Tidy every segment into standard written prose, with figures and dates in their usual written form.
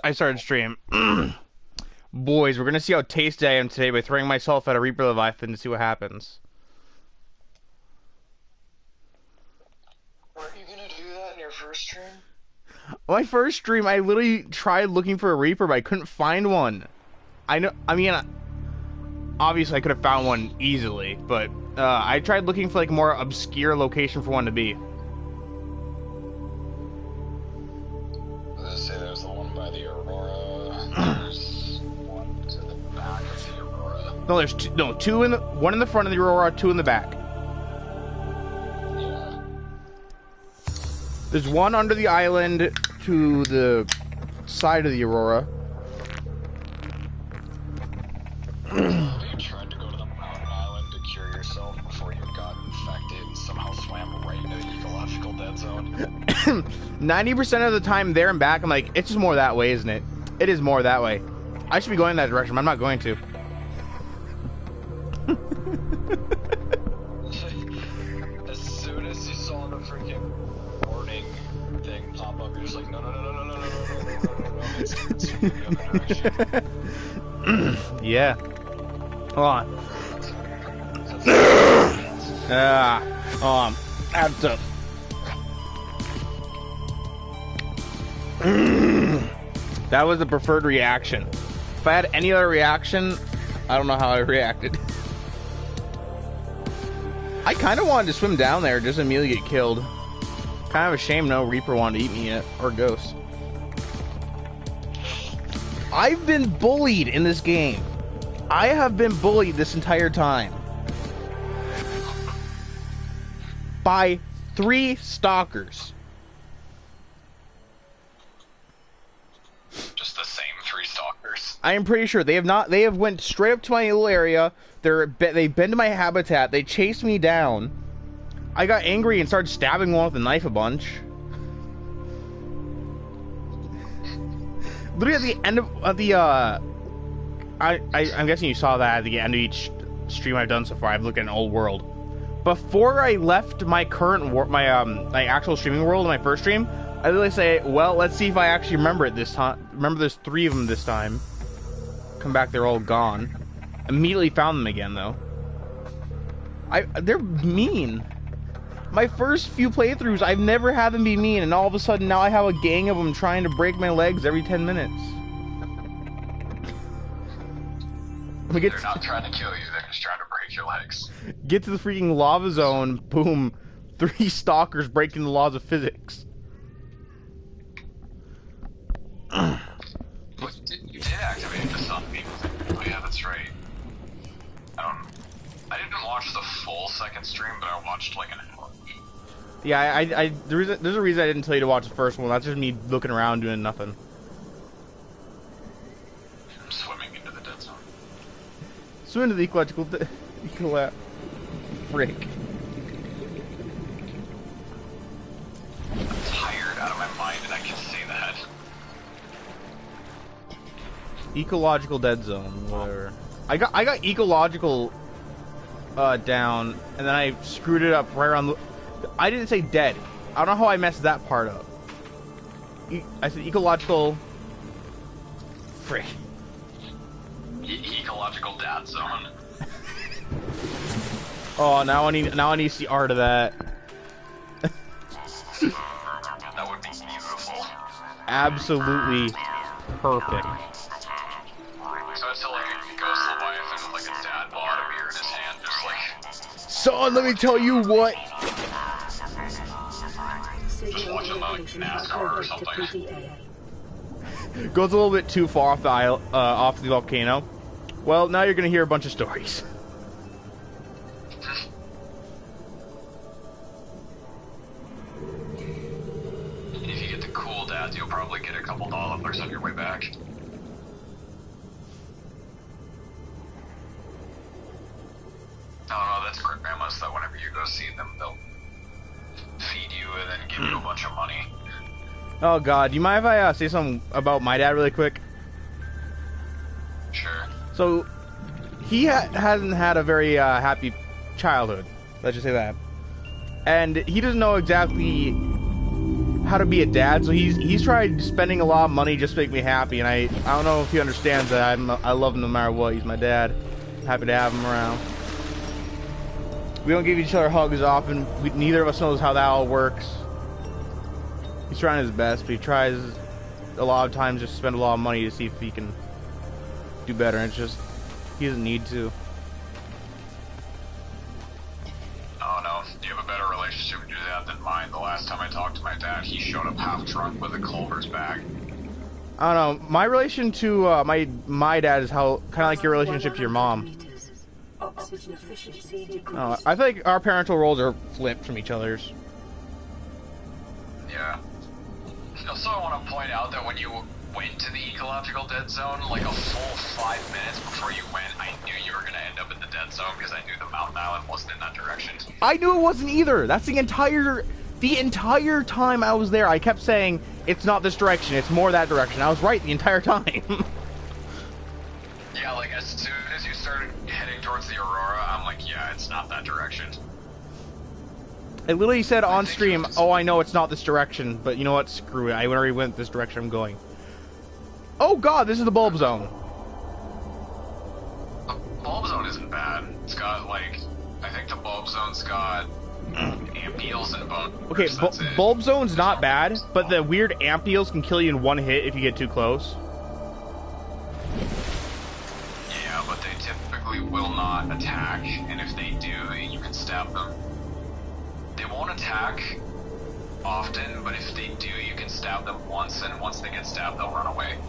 I started stream. Boys, we're gonna see how tasty I am today by throwing myself at a Reaper Leviathan to see what happens. Weren't you gonna do that in your first stream? My first stream, I literally tried looking for a Reaper, but I couldn't find one. I know. I mean, obviously I could have found one easily, but I tried looking for like a more obscure location for one to be. Let's say there's the one by the Aurora. There's one to the back of the Aurora. No, there's two in the one in the front of the Aurora, two in the back. Yeah. There's one under the island to the side of the Aurora. Have you tried to go to the mountain island to cure yourself before you got infected and somehow swam right into the ecological dead zone? 90% of the time there and back, I'm like, it's just more that way, isn't it? It is more that way. I should be going in that direction, but I'm not going to. As soon as you saw the freaking warning thing pop up, you're just like, no, no, no, no, no, no, no, no, no, no, no, no, it's the other direction. Yeah. Hold on. Add to. That was the preferred reaction. If I had any other reaction, I don't know how I reacted. I kind of wanted to swim down there, just immediately get killed. Kind of a shame no Reaper wanted to eat me yet, or Ghost. I've been bullied in this game. I have been bullied this entire time. By 3 stalkers. Just the same 3 stalkers. I am pretty sure they have went straight up to my little area. They've been to my habitat. They chased me down. I got angry and started stabbing one with a knife a bunch. Literally at the end of the I'm guessing you saw that at the end of each stream I've done so far. I've looked at an old world. Before I left my current my actual streaming world in my first stream, I literally say, well, let's see if I actually remember it this time. Remember, there's 3 of them this time. Come back, they're all gone. Immediately found them again, though. They're mean. My first few playthroughs, I've never had them be mean, and all of a sudden now I have a gang of them trying to break my legs every 10 minutes. They're not trying to kill you, they're just trying to break your legs. Get to the freaking lava zone, boom. 3 stalkers breaking the laws of physics. But you did activate the sunbeam. Oh yeah, that's right. I didn't watch the full second stream, but I watched like an hour. Yeah, there's a reason I didn't tell you to watch the first one. That's just me looking around doing nothing. I'm swimming into the dead zone. Swim into the ecological frick. I'm tired out of my mind, and I can say that. Ecological dead zone, whatever. I got ecological down, and then I screwed it up right around the... I didn't say dead. I don't know how I messed that part up. I said ecological... Frick. Ecological dead zone. Oh, now I need to see art of that. That would be beautiful. Absolutely perfect. So it's like a ghost Leviathan with like a dad bod of beer in his hand, just like... Son, let me tell you what. Just watching like NASCAR or something. Goes a little bit too far off the off the volcano. Well, now you're gonna hear a bunch of stories. If you get the cool dads, you'll probably get a couple dollars on your way back. Oh no, that's grandmas that whenever you go see them, they'll feed you and then give you a bunch of money. Oh God, do you mind if I say something about my dad really quick? Sure. So, he hasn't had a very happy childhood. Let's just say that. And he doesn't know exactly how to be a dad, so he's tried spending a lot of money just to make me happy, and I don't know if he understands that I love him no matter what. He's my dad. I'm happy to have him around. We don't give each other hugs often. Neither of us knows how that all works. He's trying his best, but he tries a lot of times just to spend a lot of money to see if he can do better, and it's just he doesn't need to. Oh no, you have a better relationship with your dad than mine. The last time I talked to my dad, he showed up half drunk with a Culver's bag. I don't know. My relation to my dad is how kind of like your relationship to your mom. I feel like our parental roles are flipped from each other's. Yeah. Also, I want to point out that when you went to the ecological dead zone, like a full 5 minutes before you went, I knew you were going to end up in the dead zone because I knew the mountain island wasn't in that direction. I knew it wasn't either. That's the entire time I was there. I kept saying, it's not this direction, it's more that direction. I was right the entire time. Yeah, like as soon as you started heading towards the Aurora, I'm like, yeah, it's not that direction. I literally said on stream, oh, I know it's not this direction, but you know what? Screw it. I already went this direction I'm going. Oh god, this is the bulb zone. The bulb zone isn't bad. It's got, like, I think the bulb zone's got amp eels and bone. Okay, bulb zone's not bad, but the weird amp eels can kill you in one hit if you get too close. Yeah, but they typically will not attack, and if they do, you can stab them. They won't attack often, but if they do, you can stab them once, and once they get stabbed, they'll run away.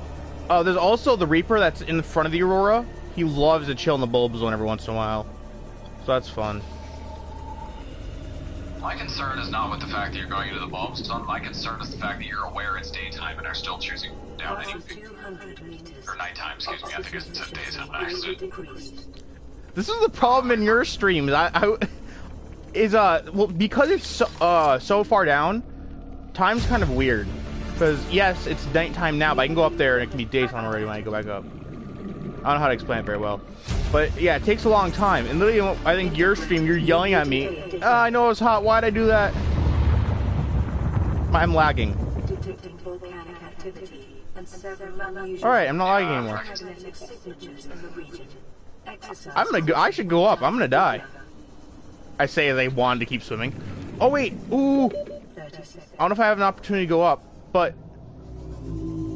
There's also the Reaper that's in front of the Aurora. He loves to chill in the bulb zone every once in a while. So that's fun. My concern is not with the fact that you're going into the bulb zone. My concern is the fact that you're aware it's daytime and are still choosing down anything. Or nighttime, excuse me. I think it's daytime by accident. This is the problem in your streams. Well, because it's so far down, time's kind of weird. Because yes, it's nighttime now, but I can go up there and it can be daytime already when I go back up. I don't know how to explain it very well. But yeah, it takes a long time. And literally, I think your stream, you're yelling at me. I know it's hot. Why'd I do that? I'm lagging. Alright, I'm not lagging anymore. I should go up. I'm gonna die. I say they wanted to keep swimming. Oh wait, ooh. I don't know if I have an opportunity to go up, but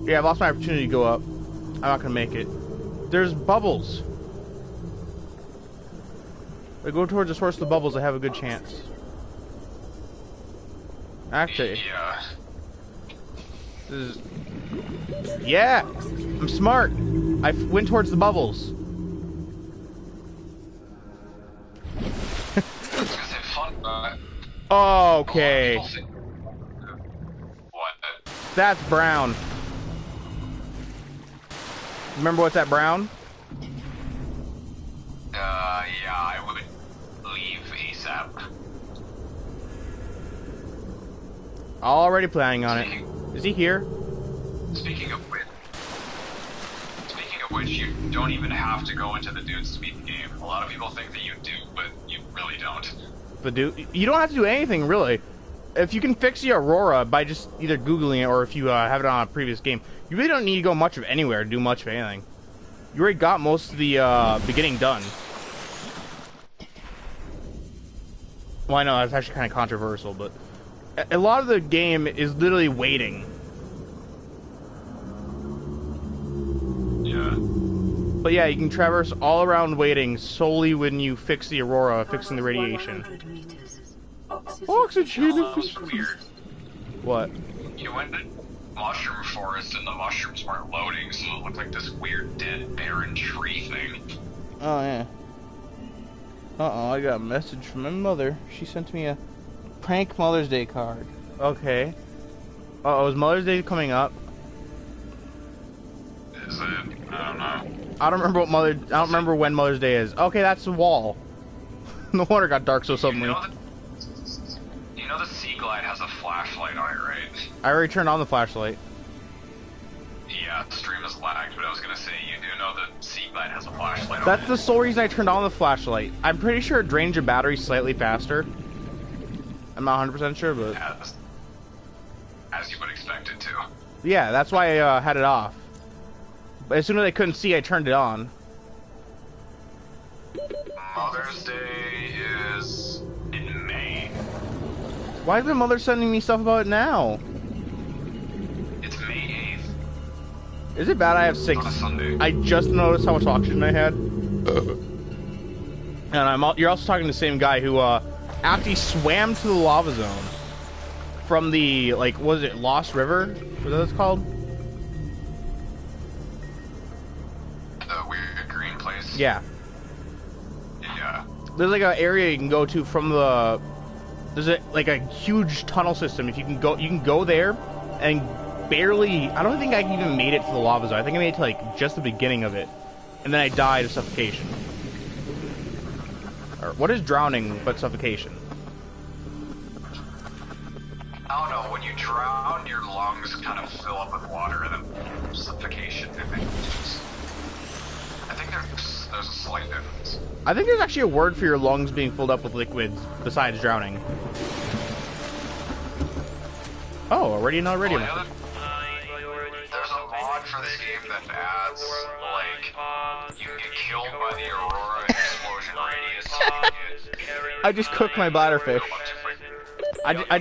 yeah, I've lost my opportunity to go up. I'm not gonna make it. There's bubbles. If I go towards the source of the bubbles, I have a good chance. Actually, yeah. Yeah, I'm smart. I went towards the bubbles. Okay. What? That's brown. Remember what's that brown? Yeah, I would leave ASAP. Already planning on it. Is he here? Speaking of which, you don't even have to go into the dudes to beat the game. A lot of people think that you do, but you really don't. But you don't have to do anything really. If you can fix the Aurora by just either Googling it or if you have it on a previous game, you really don't need to go much of anywhere to do much of anything. You already got most of the beginning done. Well, I know that's actually kind of controversial, but a lot of the game is literally waiting. Yeah. But yeah, you can traverse all around waiting solely when you fix the Aurora, fixing the radiation. Oxygen. That was weird. What? You went to mushroom forest and the mushrooms weren't loading, so it looked like this weird dead barren tree thing. Oh yeah. Uh-oh, I got a message from my mother. She sent me a prank Mother's Day card. Okay. Uh-oh, is Mother's Day coming up? Is it? I don't know. I don't remember when Mother's Day is. Okay, that's the wall. No wonder it got dark so suddenly. You know the Sea Glide has a flashlight on it, right? I already turned on the flashlight. Yeah, the stream is lagged, but I was gonna say, you do know the Sea Glide has a flashlight on it. That's the sole reason I turned on the flashlight. I'm pretty sure it drains your battery slightly faster. I'm not 100% sure, but... As Yeah, that's why I had it off. But as soon as I couldn't see, I turned it on. Mother's Day is in May. Why is my mother sending me stuff about it now? It's May 8th. Is it bad I have 6? On a Sunday. I just noticed how much oxygen I had. And you're also talking to the same guy who actually swam to the lava zone from the, like, was it Lost River? What is that called? The weird green place. Yeah. Yeah. There's like an area you can go to from the. There's like a huge tunnel system. If you can go there, and barely. I don't think I even made it to the lava zone. I think I made it to like just the beginning of it, and then I died of suffocation. Or what is drowning but suffocation? I don't know, when you drown, your lungs kind of fill up with water, and then suffocation, I think there's a slight difference. I think there's actually a word for your lungs being filled up with liquids besides drowning. Oh, already not ready enough. There's a mod for this game that adds, like, you can get killed by the Aurora explosion radius. I just cooked my bladderfish. I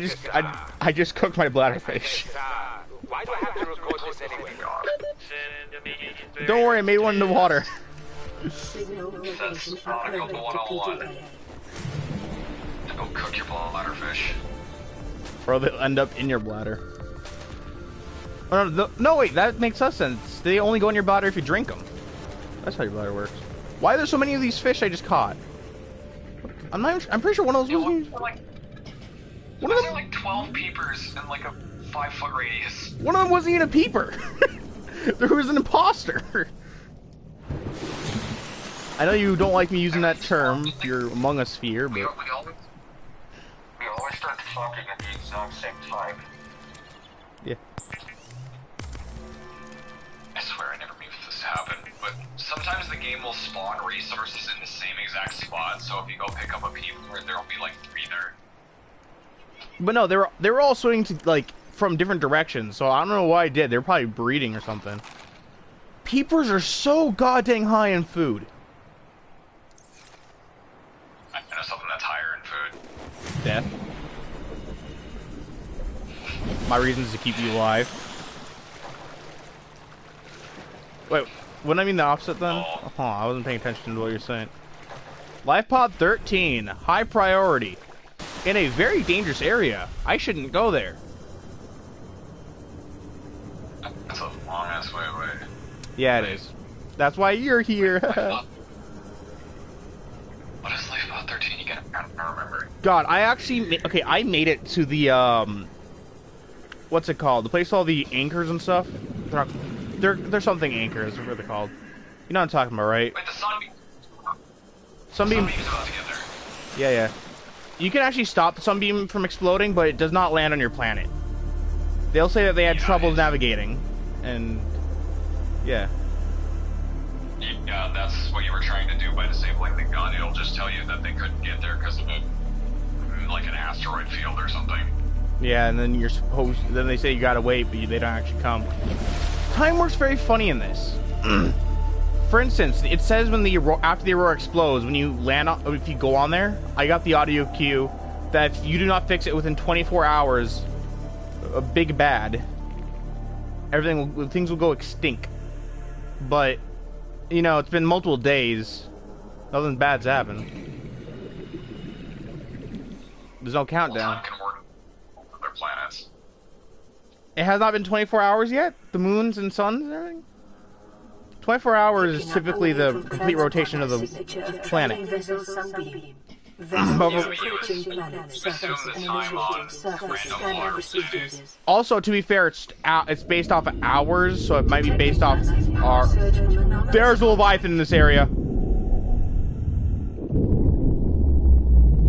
just cooked my bladderfish. Why do I have to record this anyway? Don't worry, I made one in the water. That's Subnautica 101. Don't cook your bladderfish. Or they'll end up in your bladder. Oh, no, wait, that makes us sense. They only go in your bladder if you drink them. That's how your bladder works. Why are there so many of these fish I just caught? I'm pretty sure one of those was... One of them like 12 peepers in like a 5-foot radius. One of them wasn't even a peeper. There was an imposter. I know you don't like me using that term, your Among Us sphere, but... We always start talking at the exact same time. Yeah. I swear I never mean for this to happen, but sometimes the game will spawn resources in the same exact spot, so if you go pick up a peeper, there'll be like 3 there. But no, they were all swimming to, like, from different directions, so I don't know why I did. They were probably breeding or something. Peepers are so goddamn high in food. I know something that's higher in food. Death. My reason is to keep you alive. Wait, wouldn't I mean the opposite then? Oh. Oh, I wasn't paying attention to what you're saying. Life pod 13, high priority. In a very dangerous area. I shouldn't go there. That's a long ass way away. Yeah, it is. That's why you're here. What is Life Pod 13 again? I don't remember. God, I actually... Okay, I made it to the, what's it called? The place with all the anchors and stuff? They're something anchors. What are they called? You know what I'm talking about, right? Wait, the sunbeam. Sunbeam... Sunbeam's about to get there. Yeah, yeah. You can actually stop the sunbeam from exploding, but it does not land on your planet. They'll say that they had trouble navigating, and... Yeah. Yeah, that's what you were trying to do by disabling the gun. It'll just tell you that they couldn't get there because of like an asteroid field or something. Yeah, and then then they say you gotta wait, but they don't actually come. Time works very funny in this. For instance, it says when after the Aurora explodes, when you land on, if you go on there, I got the audio cue that if you do not fix it within 24 hours, a big bad, things will go extinct. But, you know, it's been multiple days. Nothing bad's happened. There's no countdown. Time can work with other planets. It has not been 24 hours yet? The moons and suns and everything? 24 hours is typically the complete rotation of the planet. You assume the time on random waters. Also, to be fair, it's based off of hours, so it might be based off our... There's a Leviathan in this area.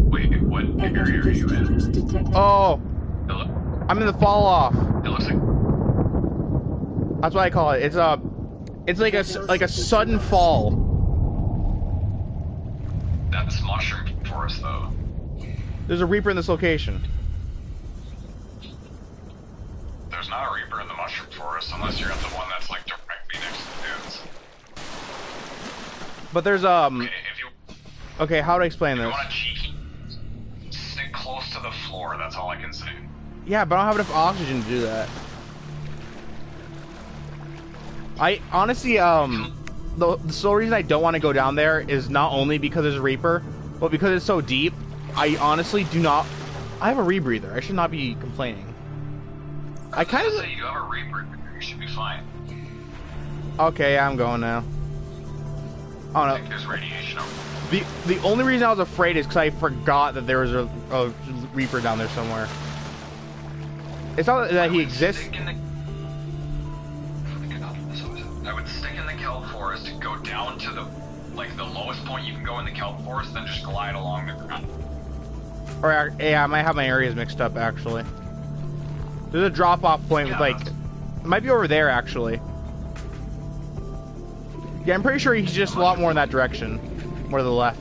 Wait, what area are you in? Oh, I'm in the fall off. It looks like... That's what I call it. It's like a sudden fall. That's mushroom forest, though. There's a Reaper in this location. There's not a Reaper in the mushroom forest unless you're at the one that's like directly next to the dunes. But there's Okay, if you Okay, how to explain this? want to cheeky, stick close to the floor. That's all I can say. Yeah, but I don't have enough oxygen to do that. I honestly, the sole reason I don't want to go down there is not only because there's a Reaper, but because it's so deep. I honestly do not. I have a rebreather. I should not be complaining. I kind of say you have a Reaper. You should be fine. Okay, yeah, I'm going now. Oh I no. think there's radiation over. The only reason I was afraid is because I forgot that there was a Reaper down there somewhere. It's not that he exists. I would stick in the kelp forest, go down to the lowest point you can go in the kelp forest, then just glide along the ground. Or yeah, I might have my areas mixed up actually. There's a drop-off point with like, it might be over there actually. Yeah, I'm pretty sure he's just a lot more in that direction, more to the left.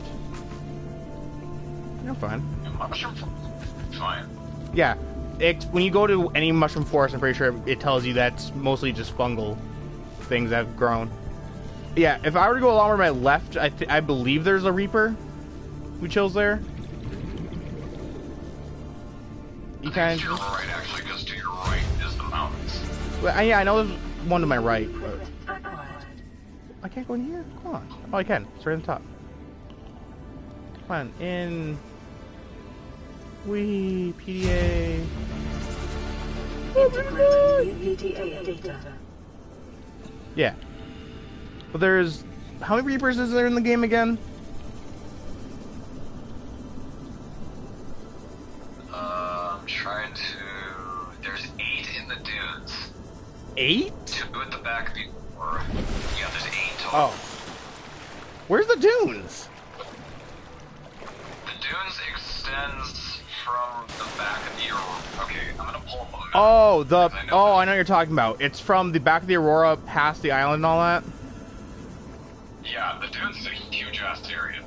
You're fine. Mushroom forest, fine. Yeah, when you go to any mushroom forest, I'm pretty sure it tells you that's mostly just fungal things that have grown. Yeah, if I were to go along with my left, I believe there's a Reaper who chills there. You kind of. To your right, actually, because to your right is the mountains. Well, yeah, I know there's one to my right, but I can't go in here. Come on. Oh, I can. It's right on top. Come on, in. PDA. Yeah. But there's... How many Reapers is there in the game again? I'm trying to... There's 8 in the dunes. 8? 2 at the back of the... Yeah, there's 8 total. Oh. Where's the dunes? The dunes extends from the back of the Aurora. Okay, I'm gonna pull up a map. Oh, I know what you're talking about. It's from the back of the Aurora past the island and all that? Yeah, the dunes is a huge-ass area.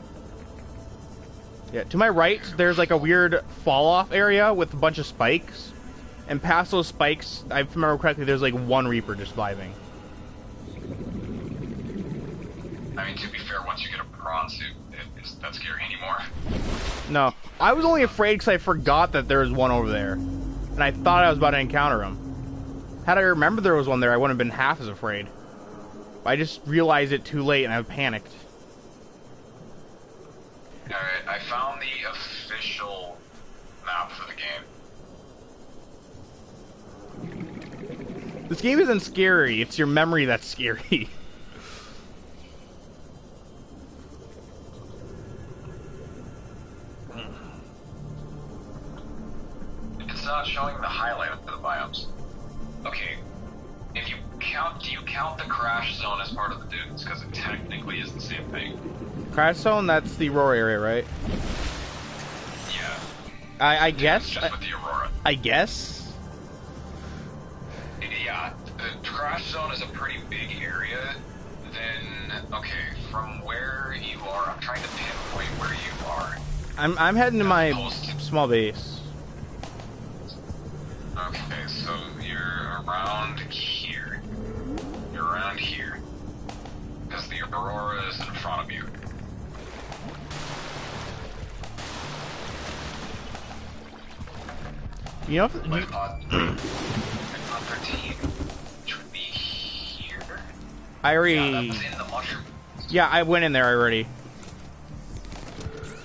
Yeah, to my right, there's like a weird fall-off area with a bunch of spikes. And past those spikes, if I remember correctly, there's like one Reaper just vibing. I mean, to be fair, once you get a prawn suit, it's not scary anymore. No, I was only afraid because I forgot that there was one over there. And I thought I was about to encounter him. Had I remembered there was one there, I wouldn't have been half as afraid. I just realized it too late and I panicked. Alright, I found the official map for the game. This game isn't scary, it's your memory that's scary. It's not showing the highlight of the biomes. Okay, if you count, do you count the crash zone as part of the dunes? Because it technically is the same thing. Crash zone, that's the Aurora area, right? Yeah. I guess. Just with the Aurora. I guess. Yeah, the crash zone is a pretty big area. Then, okay, from where you are, I'm trying to pinpoint where you are. I'm heading to my small base. Okay, so you're around here. You're around here. Because the Aurora is in front of you. You know, Pod 13, which would be here. I already. Yeah, that was in the mushroom. Yeah, I went in there already.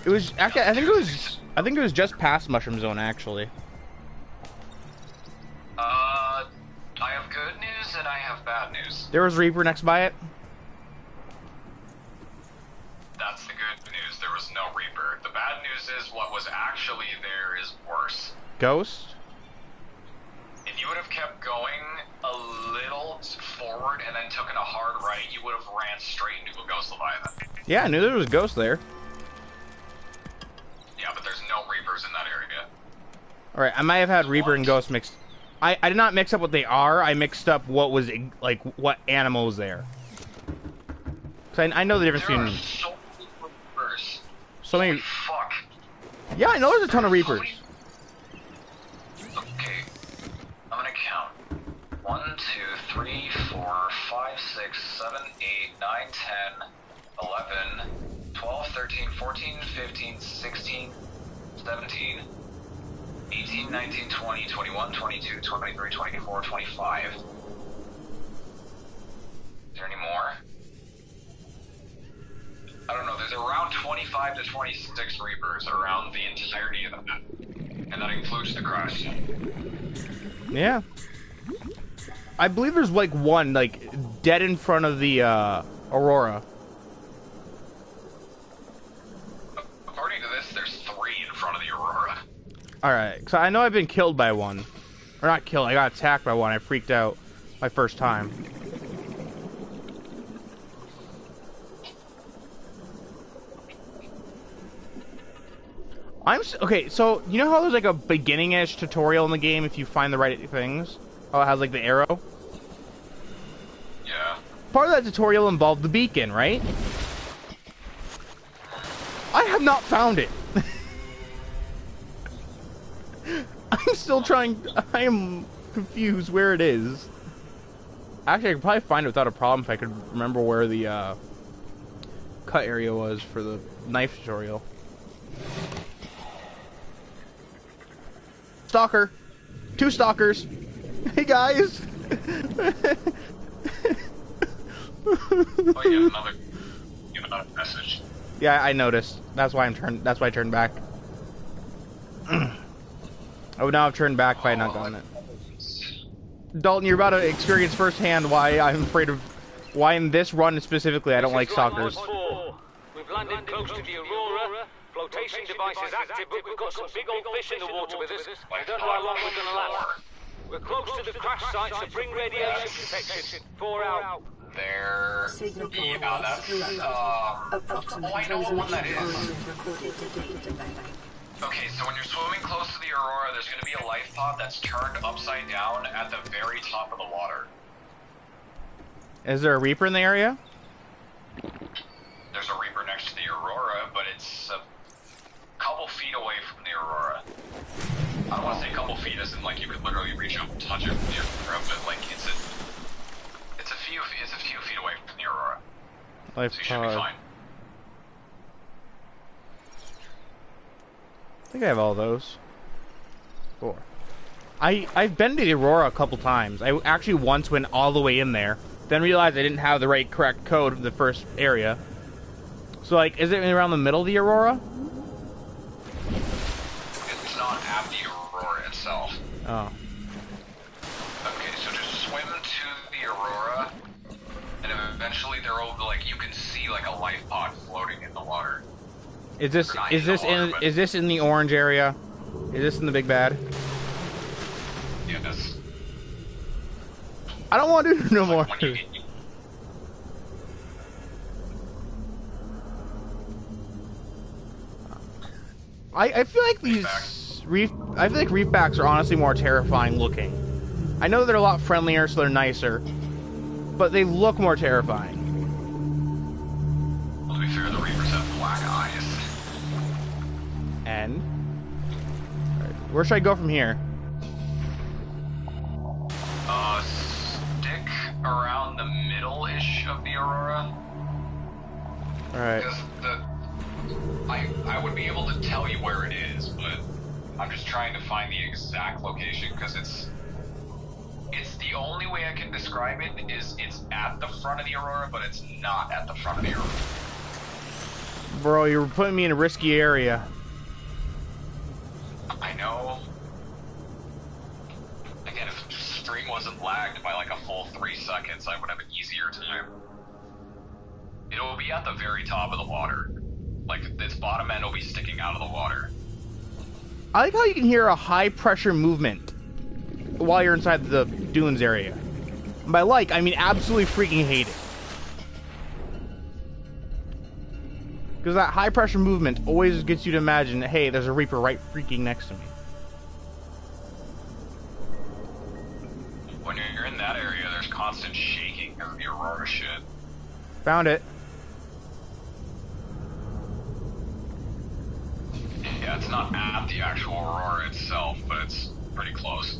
It was actually. I think it was just past Mushroom Zone actually. I have good news and I have bad news. There was Reaper next by it. That's the good news. There was no Reaper. The bad news is what was actually there is worse. Ghost. If you would have kept going a little forward and then taken a hard right, you would have ran straight into a Ghost Leviathan. Yeah, I knew there was Ghost there. Yeah, but there's no Reapers in that area. Alright, I might have had Reaper and Ghost mixed. I did not mix up what they are, I mixed up what was, like, what animal was there. Cause I know the difference There between... are so many Reapers. So many... Holy fuck. Yeah, I know there's a ton of Reapers. Okay, I'm gonna count. 1, 5, 6, 7, 8, 9, 10, 11, 12, 13, 14, 15, 16, 17, 18, 19, 20, 21, 22, 23, 24, 25. Is there any more? I don't know, there's around 25 to 26 Reapers around the entirety of the map. And that includes the crush. Yeah. I believe there's like one, like, dead in front of the, Aurora. According to this, there's 3 in front of the Aurora. Alright, so I know I've been killed by one. Or not killed, I got attacked by one. I freaked out my first time. Okay, so you know how there's like a beginning-ish tutorial in the game if you find the right things? Oh, it has like the arrow? Yeah. Part of that tutorial involved the beacon, right? I have not found it. I'm still trying. I am confused where it is. Actually, I could probably find it without a problem if I could remember where the cut area was for the knife tutorial. Stalker. 2 stalkers. Hey guys. Oh, you have another message. Yeah, I noticed. That's why that's why I turned back. I would now have turned back if I had not done it. Dalton, you're about to experience firsthand why I'm afraid of. Why in this run specifically I don't like stalkers. We've landed close to the Aurora. Flotation device is active, but we've got some big old fish in the water with us. I don't know how long we're going to last. We're close to the crash site, so bring radiation protection. 4 out. There... Yeah, that's... Oh, I know what one that is. Okay, so when you're swimming close to the Aurora, there's going to be a life pod that's turned upside down at the very top of the water. Is there a Reaper in the area? There's a Reaper next to the Aurora, but it's a couple feet away from the Aurora. I don't want to say a couple feet as in like you could literally reach up and touch it from the Aurora, but like it's a few feet away from the Aurora. Life so you should be fine. I think I have all those. 4. I've been to the Aurora a couple times. I actually once went all the way in there, then realized I didn't have the correct code of the first area. So like, is it around the middle of the Aurora? It's not at the Aurora itself. Oh. Okay, so just swim to the Aurora, and eventually there will be, like, you can see like a life pod floating in the water. Is this in the orange area? Is this in the big bad? Yes. I don't want to do no more. I feel like I feel like reefbacks are honestly more terrifying looking. I know they're a lot friendlier, so they're nicer, but they look more terrifying. Well, to be fair, the Reapers have black eyes. And where should I go from here? Stick around the middle-ish of the Aurora. Alright. Because I would be able to tell you where it is, but I'm just trying to find the exact location, because it's the only way I can describe it is it's at the front of the Aurora, but it's not at the front of the Aurora. Bro, you're putting me in a risky area. I know. Again, if the stream wasn't lagged by like a full 3 seconds, I would have an easier time. It'll be at the very top of the water. Like, its bottom end will be sticking out of the water. I like how you can hear a high pressure movement while you're inside the dunes area. And by like, I mean absolutely freaking hate it. Because that high pressure movement always gets you to imagine, hey, there's a Reaper right freaking next to me. When you're in that area, there's constant shaking because of the Aurora shit. Found it. Yeah, it's not at the actual Aurora itself, but it's pretty close.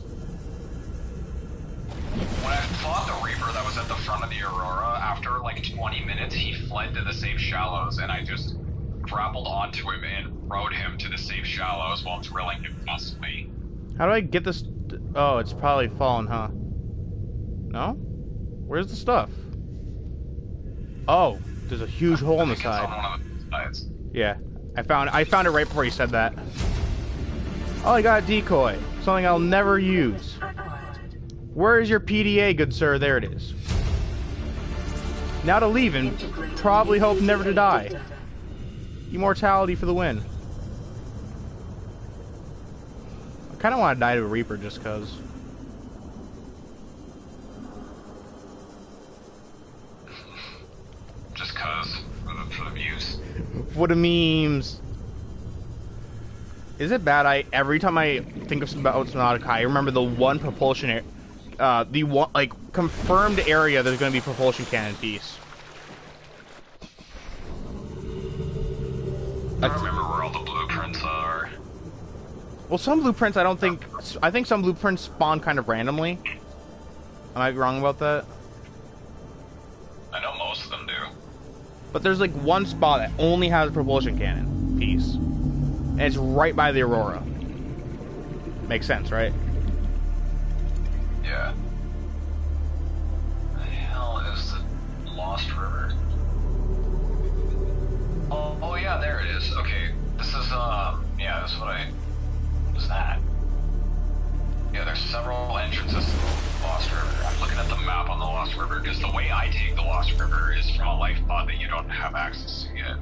When I fought the Reaper that was at the front of the Aurora, after like 20 minutes, he fled to the safe shallows, and I just grappled onto him and rode him to the safe shallows while drilling him constantly. How do I get this? Oh, it's probably fallen, huh? No? Where's the stuff? Oh, there's a huge hole in the side. It's on one of the sides. Yeah, I found it right before you said that. Oh, I got a decoy. Something I'll never use. Where is your PDA, good sir? There it is. Now to leave and probably hope never to die. Immortality for the win. I kind of want to die to a Reaper just cause. Just cause, for the views. For the memes. Is it bad? Every time I think of about Subnautica, I remember the one propulsion, the one like confirmed area there's going to be propulsion cannon piece. I don't remember where all the blueprints are. Well, some blueprints I think some blueprints spawn kind of randomly. Am I wrong about that? I know most of them do. But there's like one spot that only has a propulsion cannon piece. And it's right by the Aurora. Makes sense, right? Yeah. The hell is the Lost River? Oh yeah, there it is. Okay, this is, yeah, this is what was that? Yeah, there's several entrances to the Lost River. I'm looking at the map on the Lost River, because the way I take the Lost River is from a life pod that you don't have access to yet.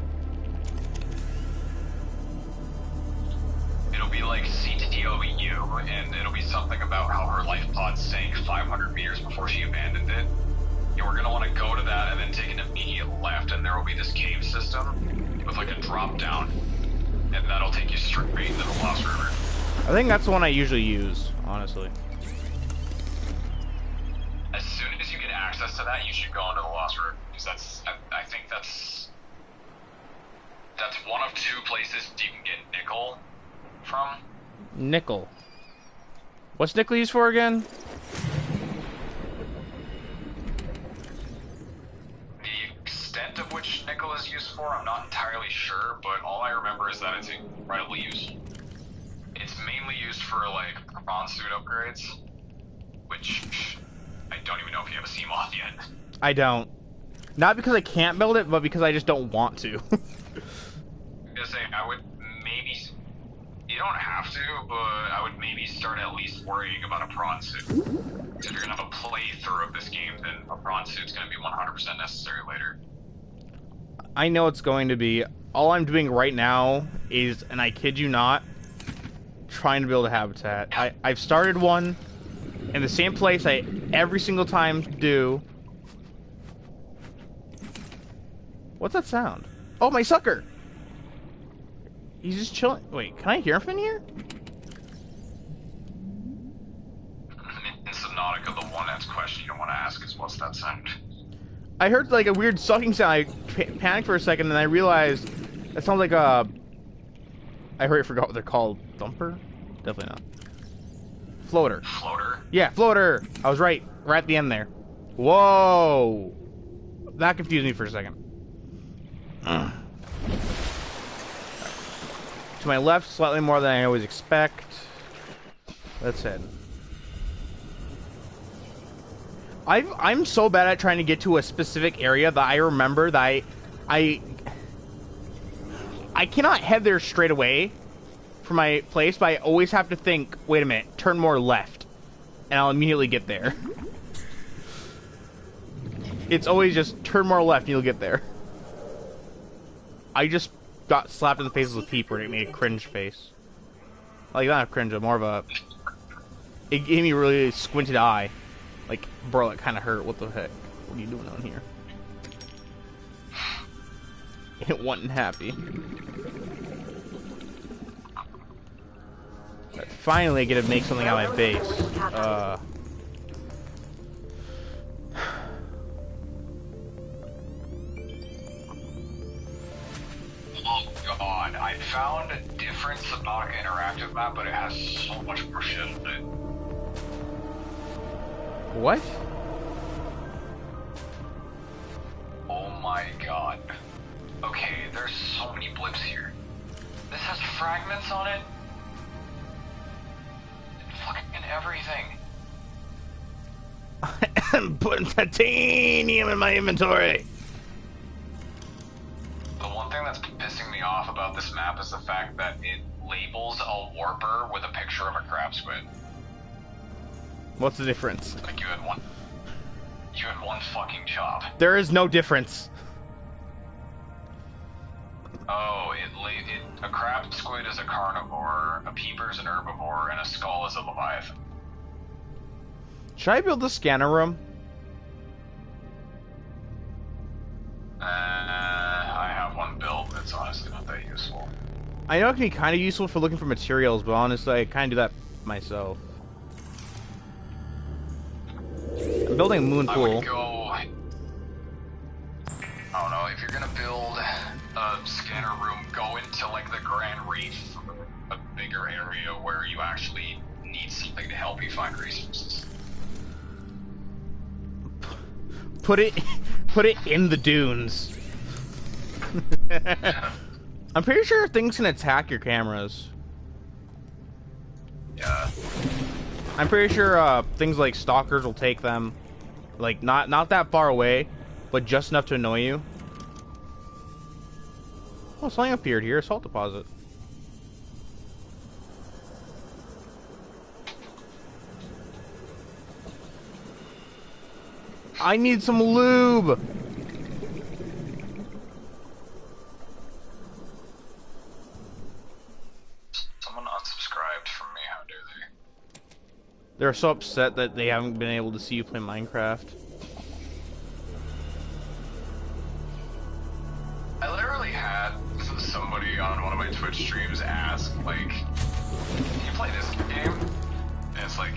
It'll be like CTOU, and it'll be something about how her life pod sank 500 meters before she abandoned it. And we're gonna want to go to that and then take an immediate left, and there will be this cave system with like a drop down, and that'll take you straight into the Lost River. I think that's the one I usually use, honestly. As soon as you get access to that, you should go into the Lost River, because I think that's one of two places you can get nickel from. Nickel. What's nickel used for again? The extent of which nickel is used for, I'm not entirely sure, but all I remember is that it's incredibly useful. It's mainly used for, like, prawn suit upgrades, which I don't even know if you have a C-mod yet. I don't. Not because I can't build it, but because I just don't want to. Just saying, I would maybe... You don't have to, but I would maybe start at least worrying about a prawn suit. If you're gonna have a playthrough of this game, then a prawn suit's gonna be 100% necessary later. I know it's going to be. All I'm doing right now is, and I kid you not, trying to build a habitat. I've started one in the same place I every single time do. What's that sound? Oh, my sucker! He's just chilling. Wait, can I hear him in here? In Subnautica, the one that's question you don't want to ask is, what's that sound? I heard like a weird sucking sound. I panicked for a second, and I realized it sounds like a... I already forgot what they're called. Thumper? Definitely not. Floater. Floater? Yeah, floater! I was right. Right at the end there. Whoa! That confused me for a second. To my left, slightly more than I always expect. Let's head. I'm so bad at trying to get to a specific area that I remember that I cannot head there straight away from my place, but I always have to think, wait a minute, turn more left, and I'll immediately get there. It's always just turn more left and you'll get there. I just got slapped in the face with a peeper and it made a cringe face. Like, not a cringe, but more of a... It gave me a really squinted eye. Like, bro, it kind of hurt. What the heck? What are you doing on here? It wasn't happy. But finally, I get to make something out of my base. Oh god, I found a different Subnautica interactive map, but it has so much more shit in it. What? my god. Okay, there's so many blips here. This has fragments on it. And fucking everything. I'm putting titanium in my inventory. The one thing that's pissing me off about this map is the fact that it labels a warper with a picture of a crab squid. What's the difference? Like you had one fucking job. There is no difference. Oh, a crab squid is a carnivore, a peeper is an herbivore, and a skull is a leviathan. Should I build a scanner room? I have one built. It's honestly not that useful. I know it can be kind of useful for looking for materials, but honestly, I kind of do that myself. I'm building a moon I pool. would go... I don't know, if you're gonna build a scanner room, go into like the Grand Reef, a bigger area where you actually need something to help you find resources. Put it in the dunes. I'm pretty sure things can attack your cameras. Yeah. I'm pretty sure things like stalkers will take them, like not that far away, but just enough to annoy you. Oh, something appeared here. Salt deposit. I need some lube. Someone unsubscribed from me, how dare they? They're so upset that they haven't been able to see you play Minecraft. I literally had somebody on one of my Twitch streams ask, like, can you play this game? And it's like,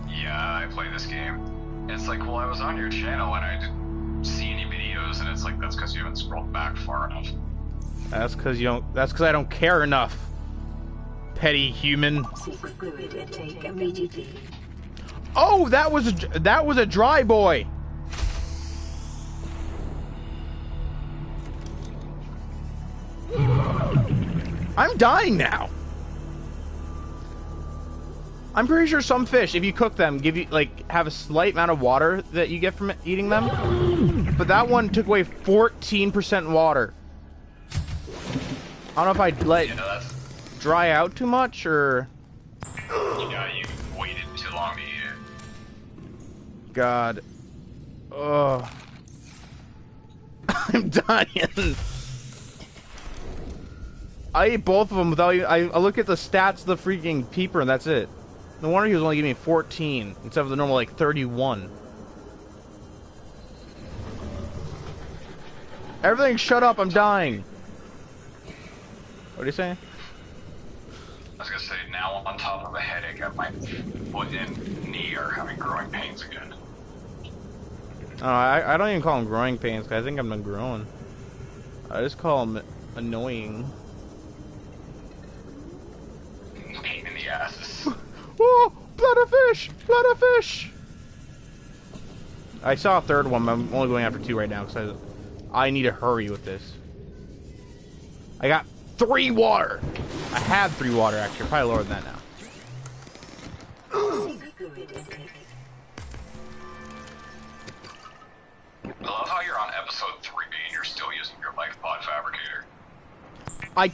yeah, I play this game. And it's like, well, I was on your channel and I didn't see any videos, and it's like, that's because you haven't scrolled back far enough. That's because you don't. That's because I don't care enough. Petty human. Oh, that was a dry boy. I'm dying now. I'm pretty sure some fish, if you cook them, give you have a slight amount of water that you get from eating them. But that one took away 14% water. I don't know if I'd let dry out too much or. Yeah, you waited too long to eat it. God. Ugh. I'm dying. I ate both of them without even, I look at the stats of the freaking peeper and that's it. No wonder he was only giving me 14 instead of the normal 31. Everything shut up, I'm dying. What are you saying? I was gonna say, now on top of a headache, my foot and knee are having growing pains again. Oh, I don't even call them growing pains because I think I'm done growing. I just call them annoying. Pain in the asses. Oh, blood of fish! Blood of fish! I saw a third one, but I'm only going after 2 right now because I need to hurry with this. I got 3 water! I have 3 water actually, probably lower than that now. I love how you're on episode 3 and you're still using your life pod fabricator. I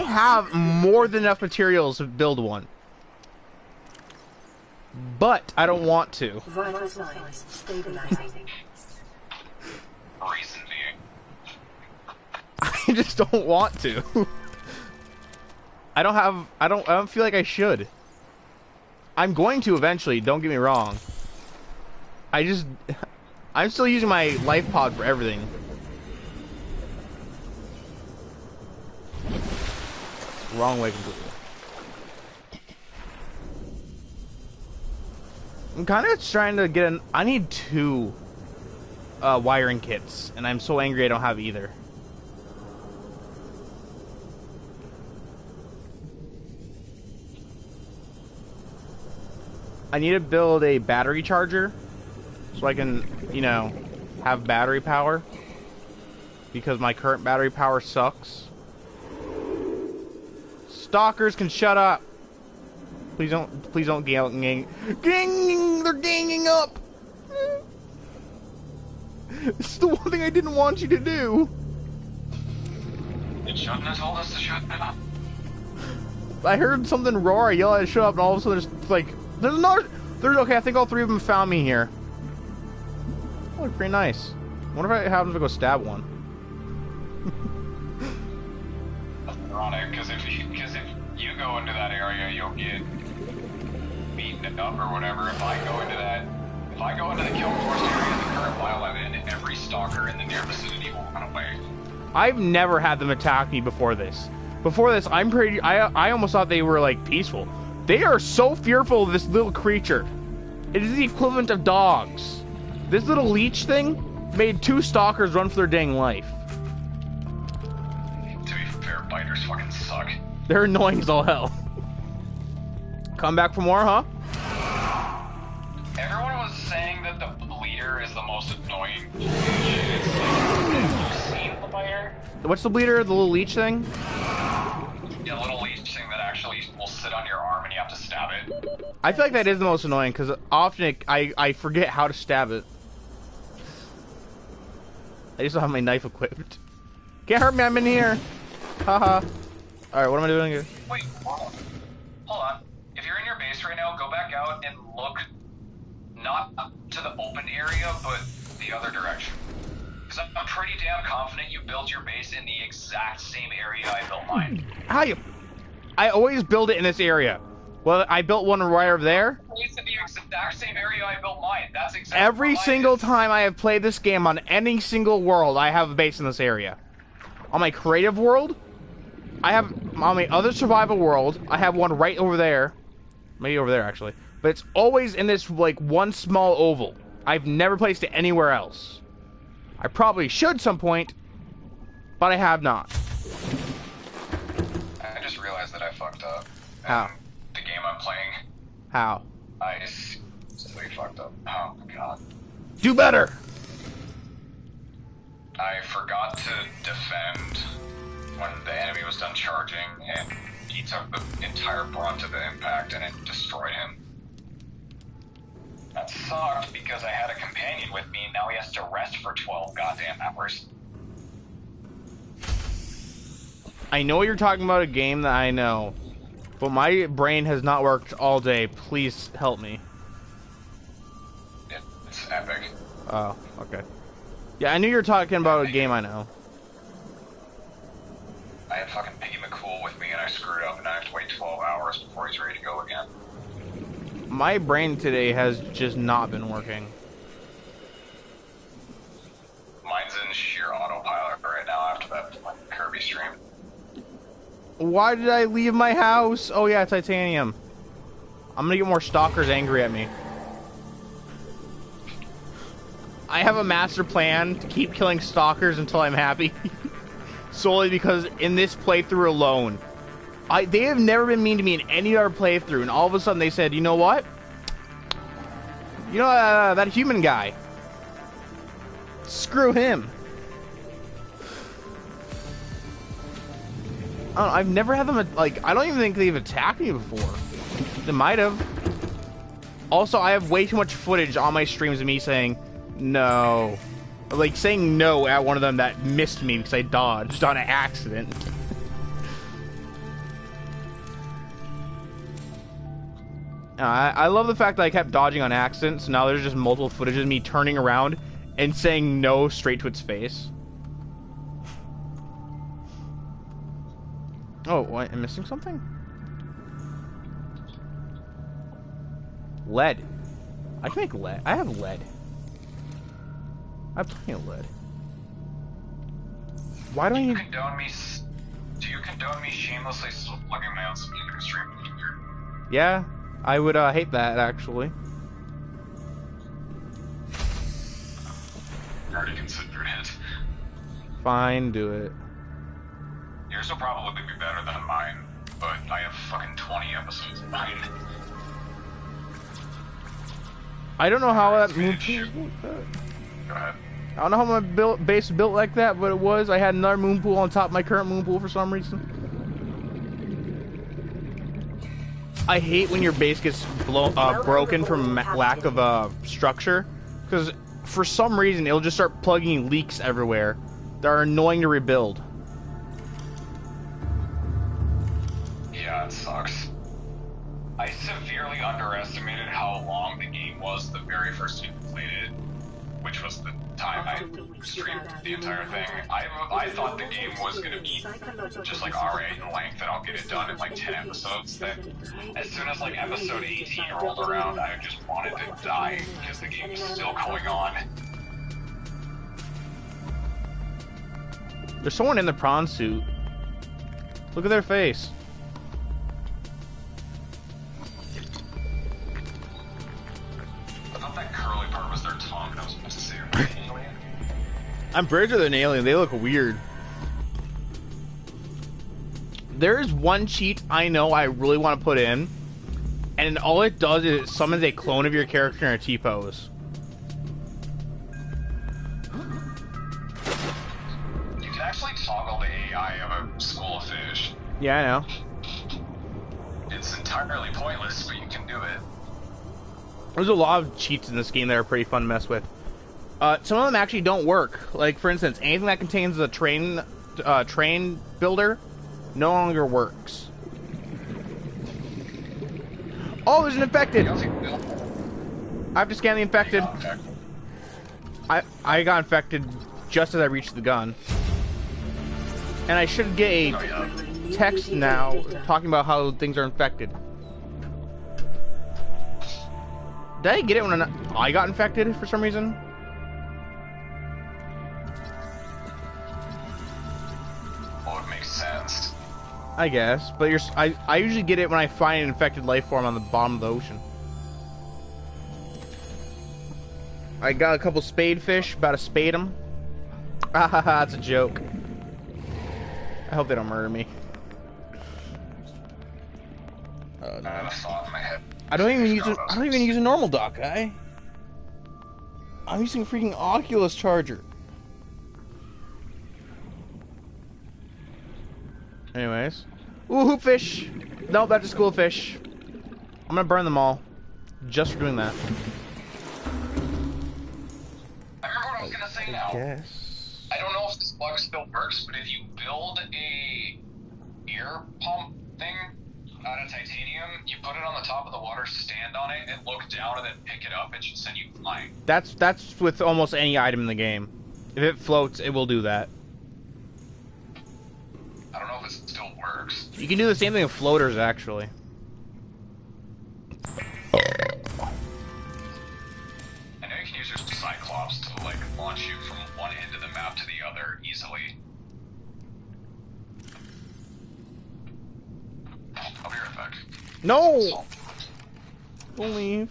have more than enough materials to build one. But I don't want to. Reason being. I just don't want to. I don't feel like I should. I'm going to eventually, don't get me wrong. I'm still using my life pod for everything. Wrong way completely. I'm kind of trying to get I need 2 wiring kits, and I'm so angry I don't have either. I need to build a battery charger so I can, you know, have battery power. because my current battery power sucks. Stalkers can shut up. Please don't gang. They're ganging up. This is the one thing I didn't want you to do. It shouldn't have told us to shut up. I heard something roar, I yell at it, shut up, and all of a sudden there's like, okay, I think all three of them found me here. Oh, look pretty nice. I wonder if I happen to go stab one. That's ironic, because if you go into that area, you'll get beaten up or whatever. If I go into the kill force area, the current mile I'm in, every stalker in the near vicinity will run away. I've never had them attack me before this. Before this, I almost thought they were like peaceful. They are so fearful of this little creature. It is the equivalent of dogs. This little leech thing made 2 stalkers run for their dang life. To be fair, biters fucking suck. They're annoying as all hell. Come back for more, huh? Everyone was saying that the bleeder is the most annoying shit. It's like, have you seen the biter? What's the bleeder? The little leech thing? Yeah, a little leech thing that actually will sit on your arm and you have to stab it. I feel like that is the most annoying because often I forget how to stab it. I just don't have my knife equipped. Can't hurt me, I'm in here. Haha. Alright, what am I doing here? Wait, hold on. If you're in your base right now, go back out and look not up to the open area, but the other direction. Because I'm pretty damn confident you built your base in the exact same area I built mine. I always build it in this area. Well, I built one right over there. It's in the exact same area I built mine. That's exactly Every single time I have played this game on any single world, I have a base in this area. On my creative world, I have, on my other survival world, I have one right over there. Maybe over there, actually. But it's always in this, like, one small oval. I've never placed it anywhere else. I probably should some point, but I have not. I just realized that I fucked up. How? The game I'm playing. How? I simply fucked up. Oh my god. Do better! I forgot to defend when the enemy was done charging, and he took the entire brunt of the impact and it destroyed him. That sucked because I had a companion with me and now he has to rest for 12 goddamn hours. I know you're talking about a game that I know, but my brain has not worked all day. Please help me. It's epic. Oh, okay. Yeah, I knew you were talking about a game I know. I had fucking Piggy McCool with me and I screwed up and I have to wait 12 hours before he's ready to go again. My brain today has just not been working. Mine's in sheer autopilot right now after that Kirby stream. Why did I leave my house? Oh yeah, titanium. I'm gonna get more stalkers angry at me. I have a master plan to keep killing stalkers until I'm happy. Solely because in this playthrough alone, they have never been mean to me in any other playthrough, and all of a sudden they said, you know what? You know that human guy. Screw him. I don't know, I've never had them, like, I don't even think they've attacked me before. They might have. Also, I have way too much footage on my streams of me saying, no. Like, saying no at one of them that missed me because I dodged on an accident. I love the fact that I kept dodging on accident, so now there's just multiple footage of me turning around and saying no straight to its face. Oh, what? I'm missing something? Lead. I can make lead. I have lead. I have plenty of lead. Why do I need... Do you condone me shamelessly plugging my own Subnautica stream? Yeah, I would hate that, actually. Already considered it. Fine, do it. Yours will probably be better than mine, but I have fucking 20 episodes of mine. I don't know how that moved. Go ahead. I don't know how my base built like that, but it was. I had another moon pool on top of my current moon pool for some reason. I hate when your base gets broken from lack of structure, because for some reason it'll just start plugging leaks everywhere that are annoying to rebuild. Yeah, it sucks. I severely underestimated how long the game was the very first time I played it, which was the time I streamed the entire thing. I thought the game was going to be just like alright in length, and I'll get it done in like 10 episodes. Then, as soon as like episode 18 rolled around, I just wanted to die because the game was still going on. There's someone in the prawn suit. Look at their face. Not that curly part was their tongue. I was supposed to say an alien. I'm pretty sure they're an alien. They look weird. There is one cheat I know I really want to put in, and all it does is it summons a clone of your character in a T-pose. You can actually toggle the AI of a school of fish. Yeah, I know. It's entirely pointless, but you can do it. There's a lot of cheats in this game that are pretty fun to mess with. Some of them actually don't work. Like, for instance, anything that contains a train builder no longer works. Oh, there's an infected! I have to scan the infected. I got infected just as I reached the gun. And I should get a text now talking about how things are infected. Did I get it when I got infected for some reason? Well, it makes sense. I guess, but I usually get it when I find an infected life form on the bottom of the ocean. I got a couple spadefish, about to spade them. Ah ha ha, that's a joke. I hope they don't murder me. I had a thought in my head. I don't even use a normal dock guy. I'm using a freaking Oculus charger. Anyways. Ooh, hoop fish! Nope, that's a school of fish. I'm gonna burn them all. Just for doing that. I remember what I was gonna say now. Guess. I don't know if this bug still works, but if you build a air pump thing out of titanium, you put it on the top of the water, stand on it, and look down and then pick it up, it should send you flying. That's with almost any item in the game. If it floats, it will do that. I don't know if it still works. You can do the same thing with floaters, actually. I know you can use your Cyclops to, like, launch you from one end of the map to the other easily. I'll be right back. No! Don't leave.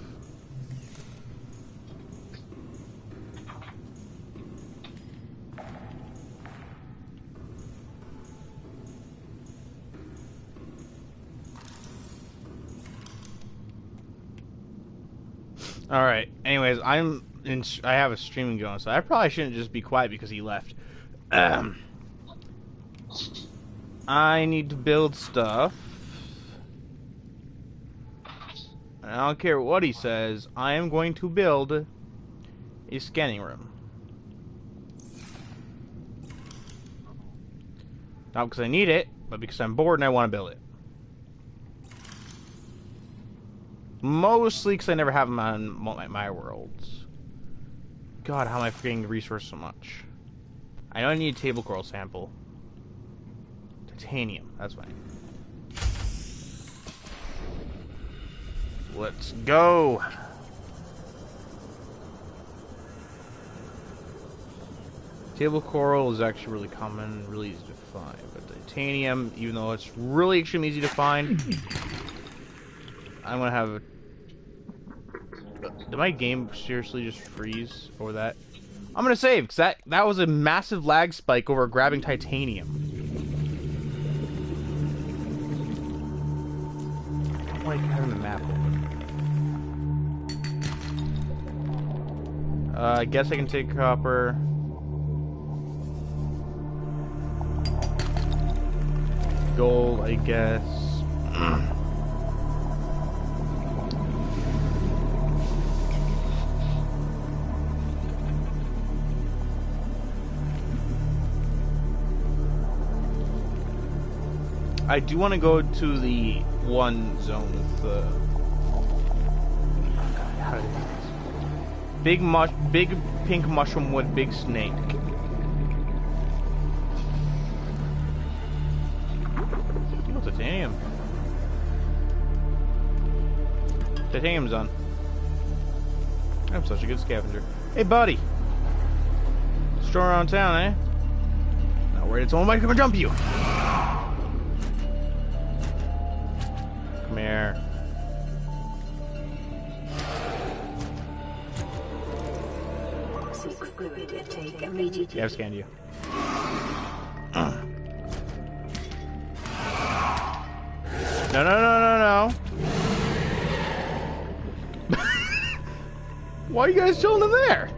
Alright, anyways, I have a streaming going, so I probably shouldn't just be quiet because he left. I need to build stuff. And I don't care what he says, I am going to build a scanning room. Not because I need it, but because I'm bored and I want to build it. Mostly because I never have them on my worlds. God, how am I forgetting the resource so much? I know I need a table coral sample. Titanium, that's fine. Let's go! Table coral is actually really common, really easy to find. But titanium, even though it's really extremely easy to find, I'm gonna have. Did my game seriously just freeze over that? I'm gonna save because that was a massive lag spike over grabbing titanium. I don't like having the map open. I guess I can take copper. gold, I guess. I do want to go to the one zone with the big pink mushroom with big snake. Oh, titanium. Titanium's on. I'm such a good scavenger. Hey, buddy. Stroll around town, eh? Not worried it's someone might come and jump you. Come here. Yeah, I've scanned you. No, no, no, no, no. Why are you guys chilling in there?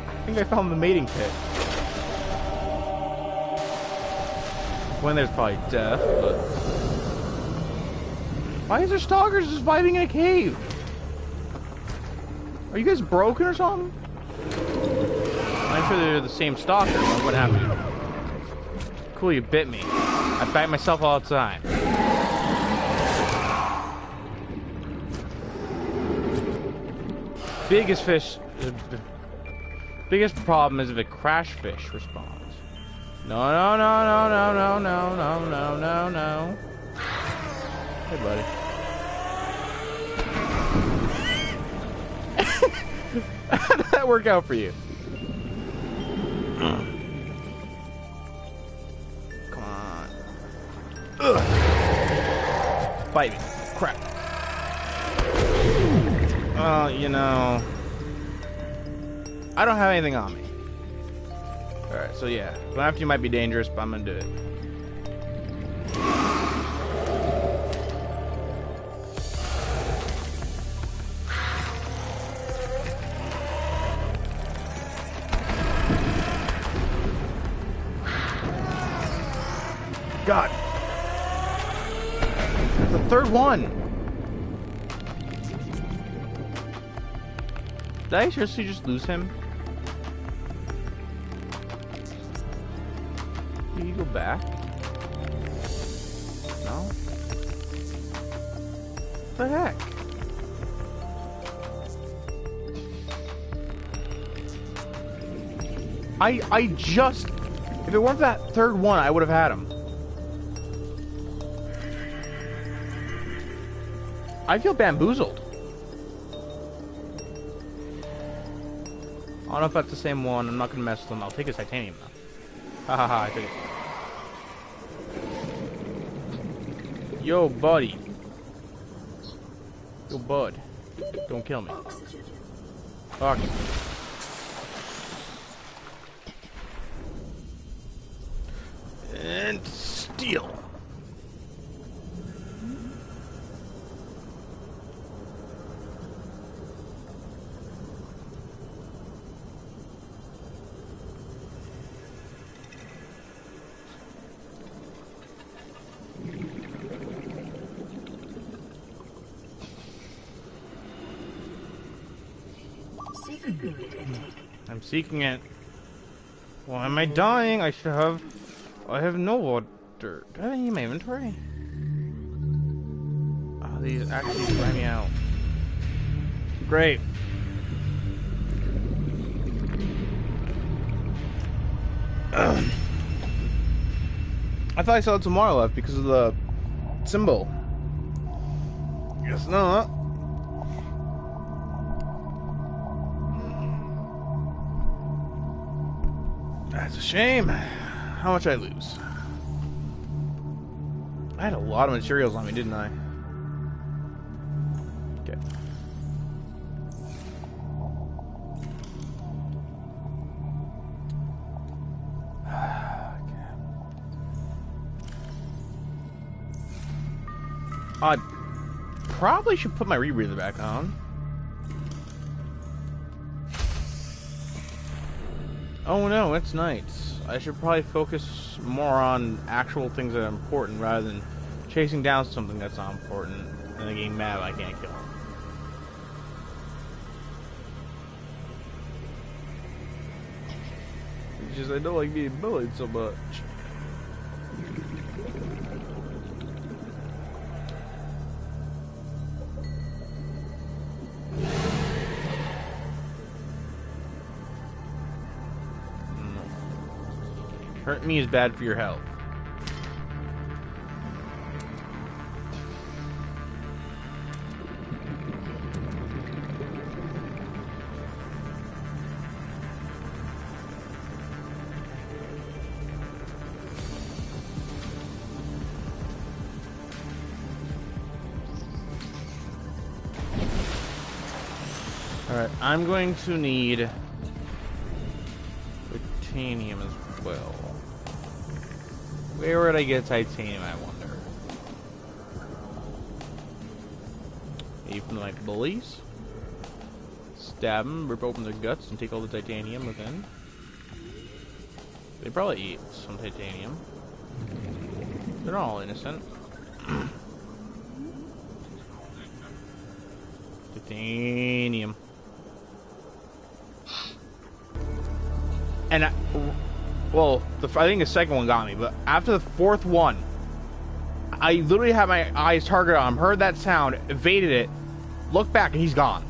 I think I found the mating pit. When there's probably death, but... Why is there stalkers just vibing in a cave? Are you guys broken or something? I'm sure they're the same stalker, but what happened? Cool, you bit me. I bite myself all the time. Biggest problem is if a crash fish responds. No, no, no, no, no, no, no, no, no, no. Hey, buddy. How did that work out for you? Come on. Ugh. Bite me. Crap. You know, I don't have anything on me. Alright, so yeah. Going after you might be dangerous, but I'm gonna do it. God. The third one. Did I seriously just lose him? Can you go back? No? What the heck? I just... If it weren't for that third one, I would have had him. I feel bamboozled. I don't know if that's the same one. I'm not gonna mess with them. I'll take his titanium though. Ha ha ha, I took it. Yo, buddy. Yo, bud. Don't kill me. Fuck. And steal. I'm seeking it. Why am I dying? I should have... I have no water. Do I have any in my inventory? Oh, these actually dry me out. Great. I thought I still had tomorrow left because of the symbol. Guess not. That's a shame. How much I lose? I had a lot of materials on me, didn't I? Okay. I probably should put my rebreather back on. Oh no, it's night. I should probably focus more on actual things that are important rather than chasing down something that's not important and then getting mad I can't kill him. It's just I don't like being bullied so much. Hurt me is bad for your health. Alright, I'm going to need titanium as well. Where would I get titanium, I wonder? Maybe from my bullies? Stab them, rip open their guts, and take all the titanium within. They probably eat some titanium. They're all innocent. Titanium. And well, I think the second one got me, but after the fourth one, I literally had my eyes targeted on him, heard that sound, evaded it, looked back, and he's gone.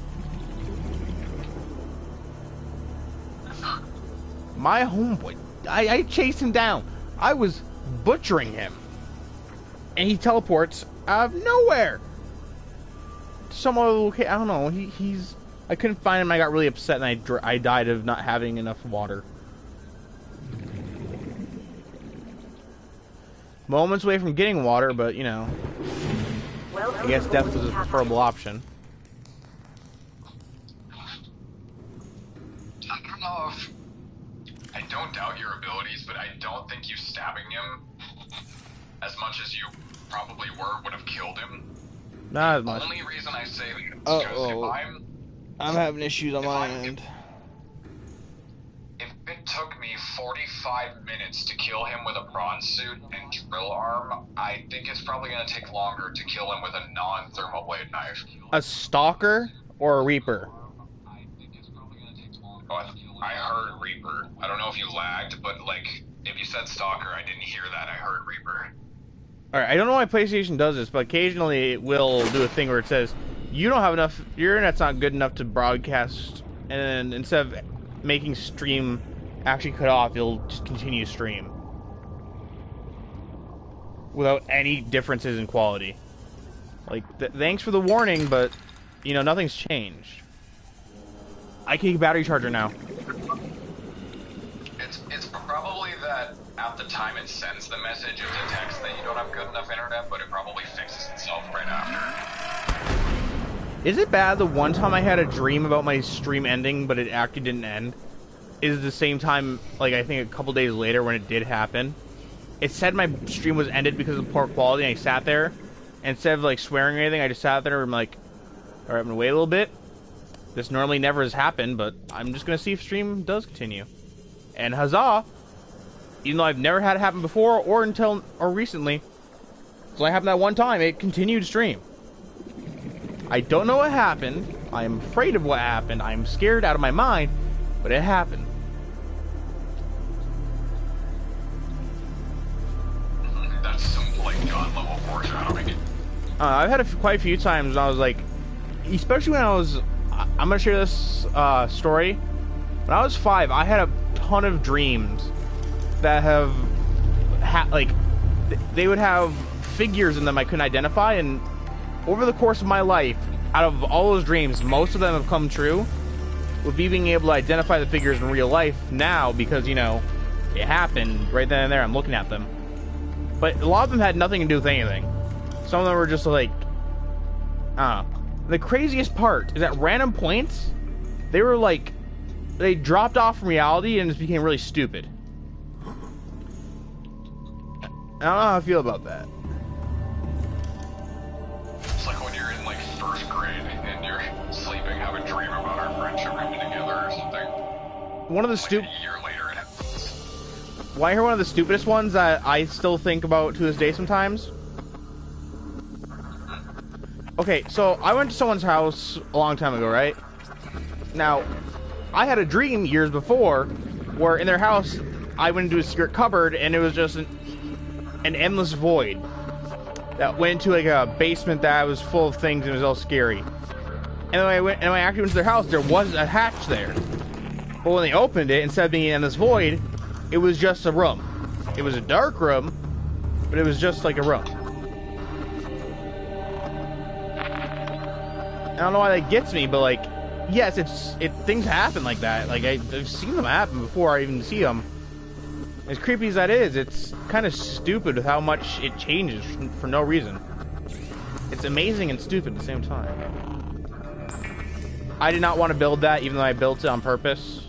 My homeboy, I chased him down. I was butchering him. And he teleports out of nowhere. Some other location, I don't know, he's... I couldn't find him, I got really upset, and I died of not having enough water. Moments away from getting water, but, you know, I guess death was a preferable option. I don't know if... I don't doubt your abilities, but I don't think you stabbing him, as much as you probably were, would have killed him. Not as much. The only reason I say that is because if I'm having issues on my end. If it took me 45 minutes to kill him with a bronze suit and drill arm, I think it's probably going to take longer to kill him with a non-thermal blade knife. A stalker or a reaper? Oh, I heard reaper. I don't know if you lagged, but like, if you said stalker, I didn't hear that. I heard reaper. Alright, I don't know why PlayStation does this, but occasionally it will do a thing where it says, you don't have enough, your internet's not good enough to broadcast, and then instead of making stream actually cut off, you'll just continue stream without any differences in quality. Like, thanks for the warning, but, you know, nothing's changed. I can get a battery charger now. It's probably that at the time it sends the message, it detects that you don't have good enough internet, but it probably fixes itself right after. Is it bad the one time I had a dream about my stream ending, but it actually didn't end? Is the same time, like, I think a couple days later when it did happen. It said my stream was ended because of poor quality, and I sat there, and instead of, like, swearing or anything, I just sat there and I'm like, alright, I'm gonna wait a little bit. This normally never has happened, but I'm just gonna see if stream does continue. And huzzah! Even though I've never had it happen before, or recently, so it happened that one time, it continued to stream. I don't know what happened. I'm afraid of what happened. I'm scared out of my mind, but it happened. That's some, like, god-level foreshadowing. I've had quite a few times when I was like, especially when I was, I'm gonna share this story. When I was 5, I had a ton of dreams that have, like, they would have figures in them I couldn't identify, and over the course of my life, out of all those dreams, most of them have come true, with me being able to identify the figures in real life now, because, you know, it happened right then and there, I'm looking at them. But a lot of them had nothing to do with anything. Some of them were just like, the craziest part is at random points, they were like, they dropped off from reality and just became really stupid. I don't know how I feel about that. It's like when you're in, like, 1st grade and you're sleeping, have a dream about our friendship coming together or something. One of the like a year later it Want to hear one of the stupidest ones that I still think about to this day sometimes? Okay, so I went to someone's house a long time ago, right? Now, I had a dream years before where in their house I went into a secret cupboard and it was just an endless void that went into like a basement that was full of things and it was all scary. And when I actually went to their house, there was a hatch there. But when they opened it, instead of being in this void, it was just a room. It was a dark room, but it was just like a room. I don't know why that gets me, but like, yes, things happen like that. Like I've seen them happen before I even see them. As creepy as that is, it's kind of stupid with how much it changes for no reason. It's amazing and stupid at the same time. I did not want to build that, even though I built it on purpose.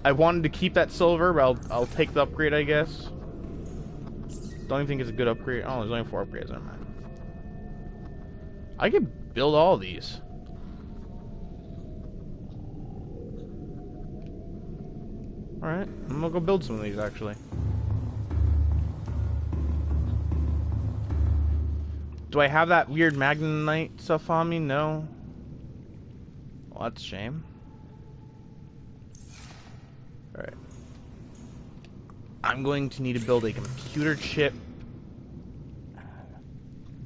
I wanted to keep that silver, but I'll take the upgrade, I guess. Don't even think it's a good upgrade. Oh, there's only 4 upgrades. Never mind. I could build all of these. Alright, I'm gonna go build some of these, actually. Do I have that weird magnetite stuff on me? No. Well, that's a shame. Alright. I'm going to need to build a computer chip.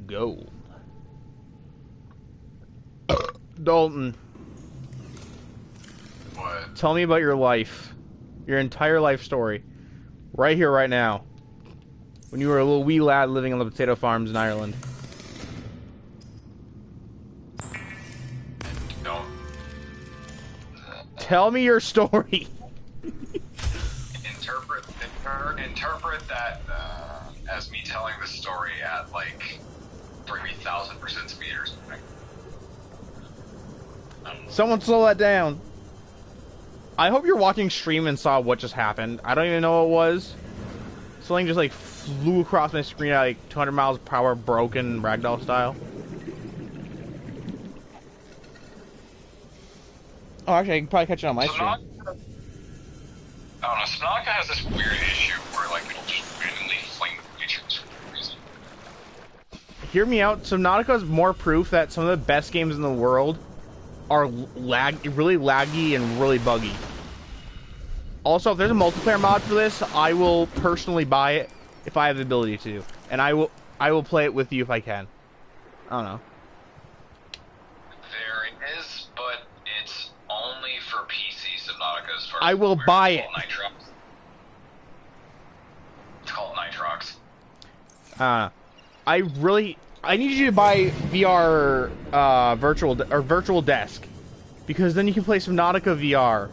Gold. Dalton. What? Tell me about your life. Your entire life story. Right here, right now. When you were a little wee lad living on the potato farms in Ireland. Don't. Tell me your story. Interpret that as me telling the story at like 3,000% speed or something. Someone slow that down. I hope you're watching stream and saw what just happened. I don't even know what it was. Something just like flew across my screen at like 200 miles per hour, broken ragdoll style. Oh, actually, I can probably catch it on my stream. I don't know, Subnautica has this weird issue where like it'll just randomly fling creatures for no reason. Hear me out. Subnautica is more proof that some of the best games in the world are really laggy and really buggy. Also, if there's a multiplayer mod for this, I will personally buy it if I have the ability to, and I will play it with you if I can. I don't know. There is, but it's only for PC Subnautica as far as I will buy it. It's called Nitrox. I need you to buy VR virtual desk, because then you can play Subnautica VR.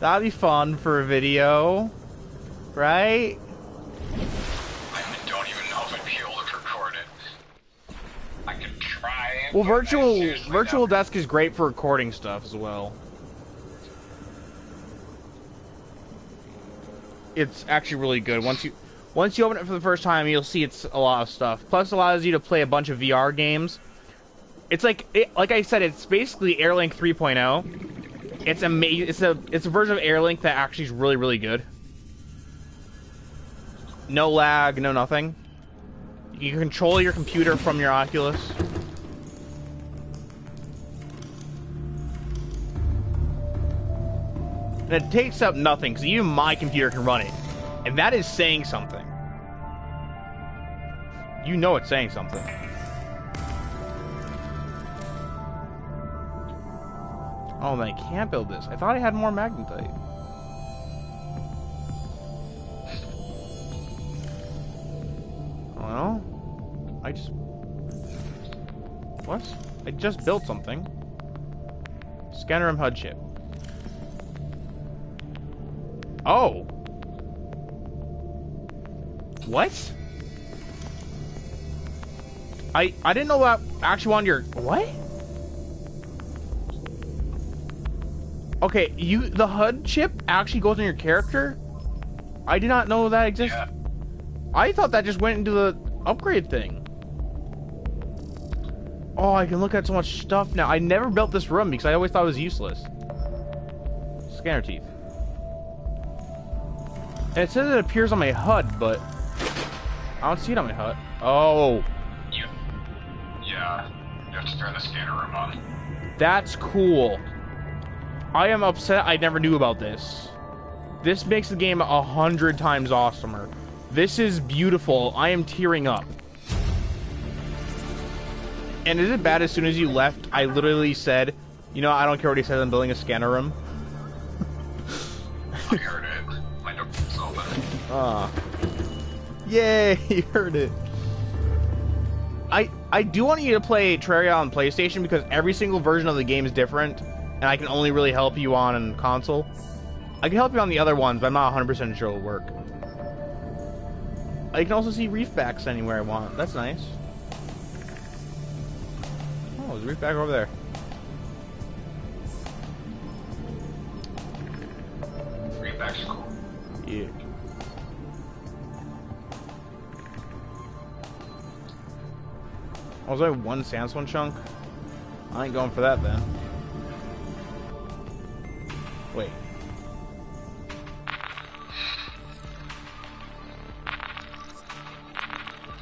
That'd be fun for a video, right? I don't even know if I'd be able to record it. I could try. Well, virtual desk is great for recording stuff as well. It's actually really good. Once you open it for the first time, you'll see it's a lot of stuff. Plus, it allows you to play a bunch of VR games. It's like I said, it's basically Airlink 3.0. It's amazing. It's a version of Airlink that actually is really, really good. No lag, no nothing. You can control your computer from your Oculus. And it takes up nothing, because even my computer can run it. And that is saying something. You know it's saying something. Oh, man, I can't build this. I thought I had more magnetite. Well, what? I just built something. Scanner and HUD chip. Oh. What? I didn't know that actually on your... What? Okay, the HUD chip actually goes on your character? I did not know that existed. Yeah. I thought that just went into the upgrade thing. Oh, I can look at so much stuff now. I never built this room because I always thought it was useless. Scanner teeth. And it says it appears on my HUD, but I don't see it on my HUD. Oh. Yeah, you have to turn the scanner room on. That's cool. I am upset I never knew about this. This makes the game 100 times awesomer. This is beautiful. I am tearing up. And is it bad as soon as you left, I literally said, you know, I don't care what he says, I'm building a scanner room. I heard it. My door was open. Yay, you heard it. I do want you to play Terraria on PlayStation because every single version of the game is different, and I can only really help you on console. I can help you on the other ones, but I'm not 100% sure it'll work. I can also see reef backs anywhere I want. That's nice. Oh, there's a reef back over there. Reef back's cool. Yeah. Was there one sandstone chunk? I ain't going for that then. Wait.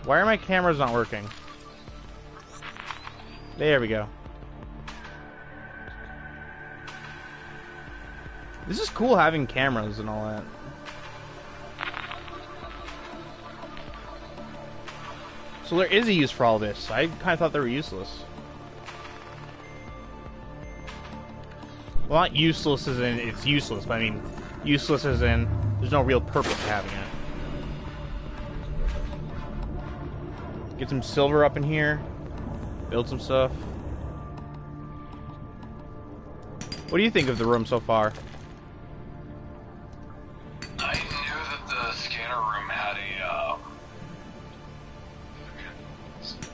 Why are my cameras not working? There we go. This is cool having cameras and all that. So there is a use for all this. I kind of thought they were useless. Well, not useless as in it's useless, but I mean useless as in there's no real purpose to having it. Get some silver up in here. Build some stuff. What do you think of the room so far? I knew that the scanner room had a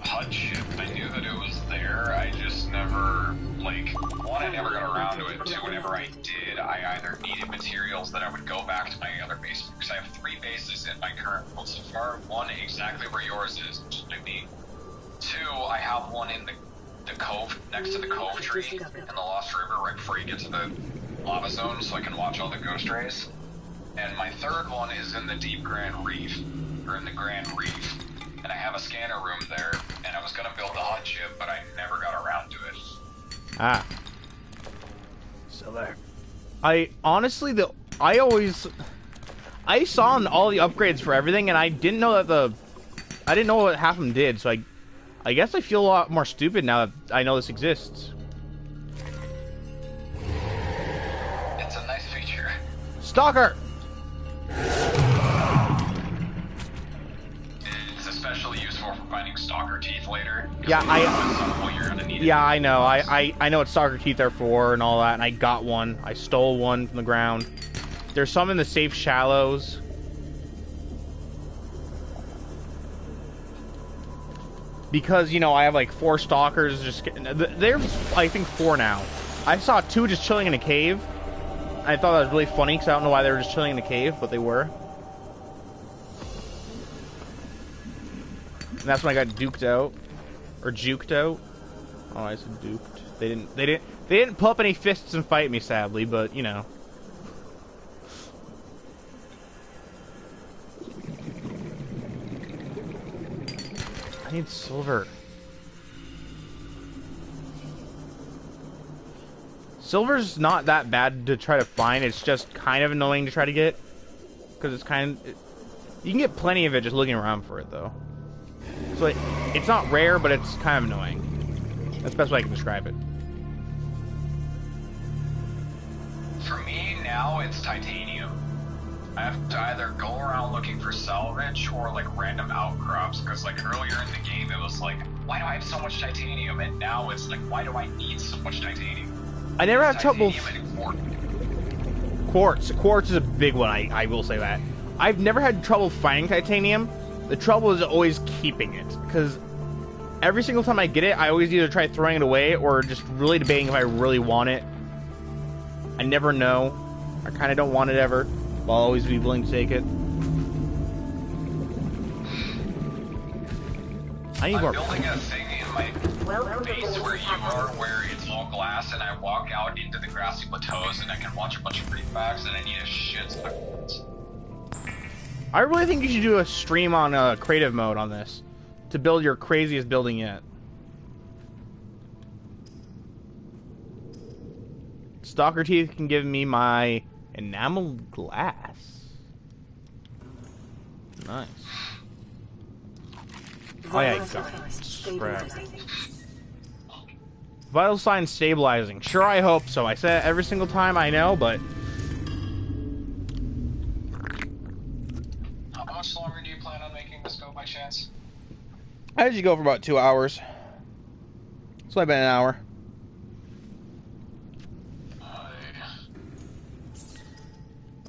HUD chip. I knew that it was there. I just never, like, one, I never got around to it. Two, whenever I did, I either needed materials that I would go back to my other base, because I have 3 bases in my current world so far. One exactly where yours is, which is like me. Two, I have one in the cove, next to the cove tree in the Lost River, right before you get to the lava zone, so I can watch all the ghost rays. And my third one is in the Deep Grand Reef, or in the Grand Reef. And I have a scanner room there, and I was gonna build the HUD chip, but I never got around to it. Ah. So there. I honestly, I saw all the upgrades for everything, and I didn't know that I didn't know what half of them did, so I guess I feel a lot more stupid now that I know this exists. It's a nice feature. Stalker! It's especially useful for finding stalker teeth later. Yeah, at some point you're gonna need yeah, it. I know. I know what stalker teeth are for and all that, and I got one. I stole one from the ground. There's some in the safe shallows. Because, you know, I have like 4 stalkers there's, I think, 4 now. I saw 2 just chilling in a cave. I thought that was really funny because I don't know why they were just chilling in a cave, but they were. And that's when I got duked out. Or juked out. Oh, I said duped. They didn't pull up any fists and fight me, sadly, but, you know. I need silver. Silver's not that bad to try to find. It's just kind of annoying to try to get. Because it's you can get plenty of it just looking around for it, though. So it's not rare, but it's kind of annoying. That's the best way I can describe it. For me, now it's titanium. I have to either go around looking for salvage or like random outcrops, because like earlier in the game it was like, why do I have so much titanium? And now it's like, why do I need so much titanium? I never have trouble. Quartz. Quartz is a big one, I will say that. I've never had trouble finding titanium. The trouble is always keeping it, because every single time I get it, I always either try throwing it away or just really debating if I really want it. I never know. I kind of don't want it ever, but I'll always be willing to take it. I need I'm more. building a thing in my base where you are, where it's all glass, and I walk out into the grassy plateaus, and I can watch a bunch of reef backs, and I need a shit ton of quartz. I really think you should do a stream on creative mode on this to build your craziest building yet. Stalker teeth can give me my enamel glass. Nice. Oh yeah, spread. Vital sign stabilizing. Sure, I hope so. I say it every single time, I know, but how much longer do you plan on making this go by chance? I usually go for about 2 hours. So I've been an hour.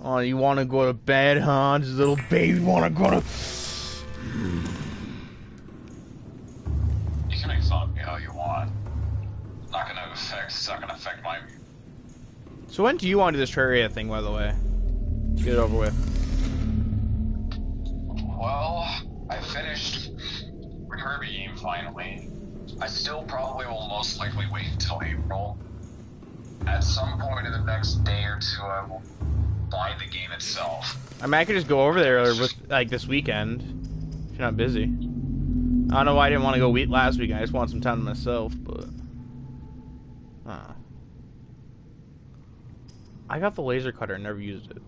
Oh, you want to go to bed, huh? This little baby want to go to... You can make fun of me how you want. It's not gonna affect my... So when do you want to do this Terraria thing, by the way? Get it over with. Well, I finished the Kirby game finally. I still probably will most likely wait until April. At some point in the next day or two, I will buy the game itself. I mean, I could just go over there with, like, this weekend. If you're not busy. I don't know why I didn't want to go last week. I just want some time to myself, but... I got the laser cutter and never used it.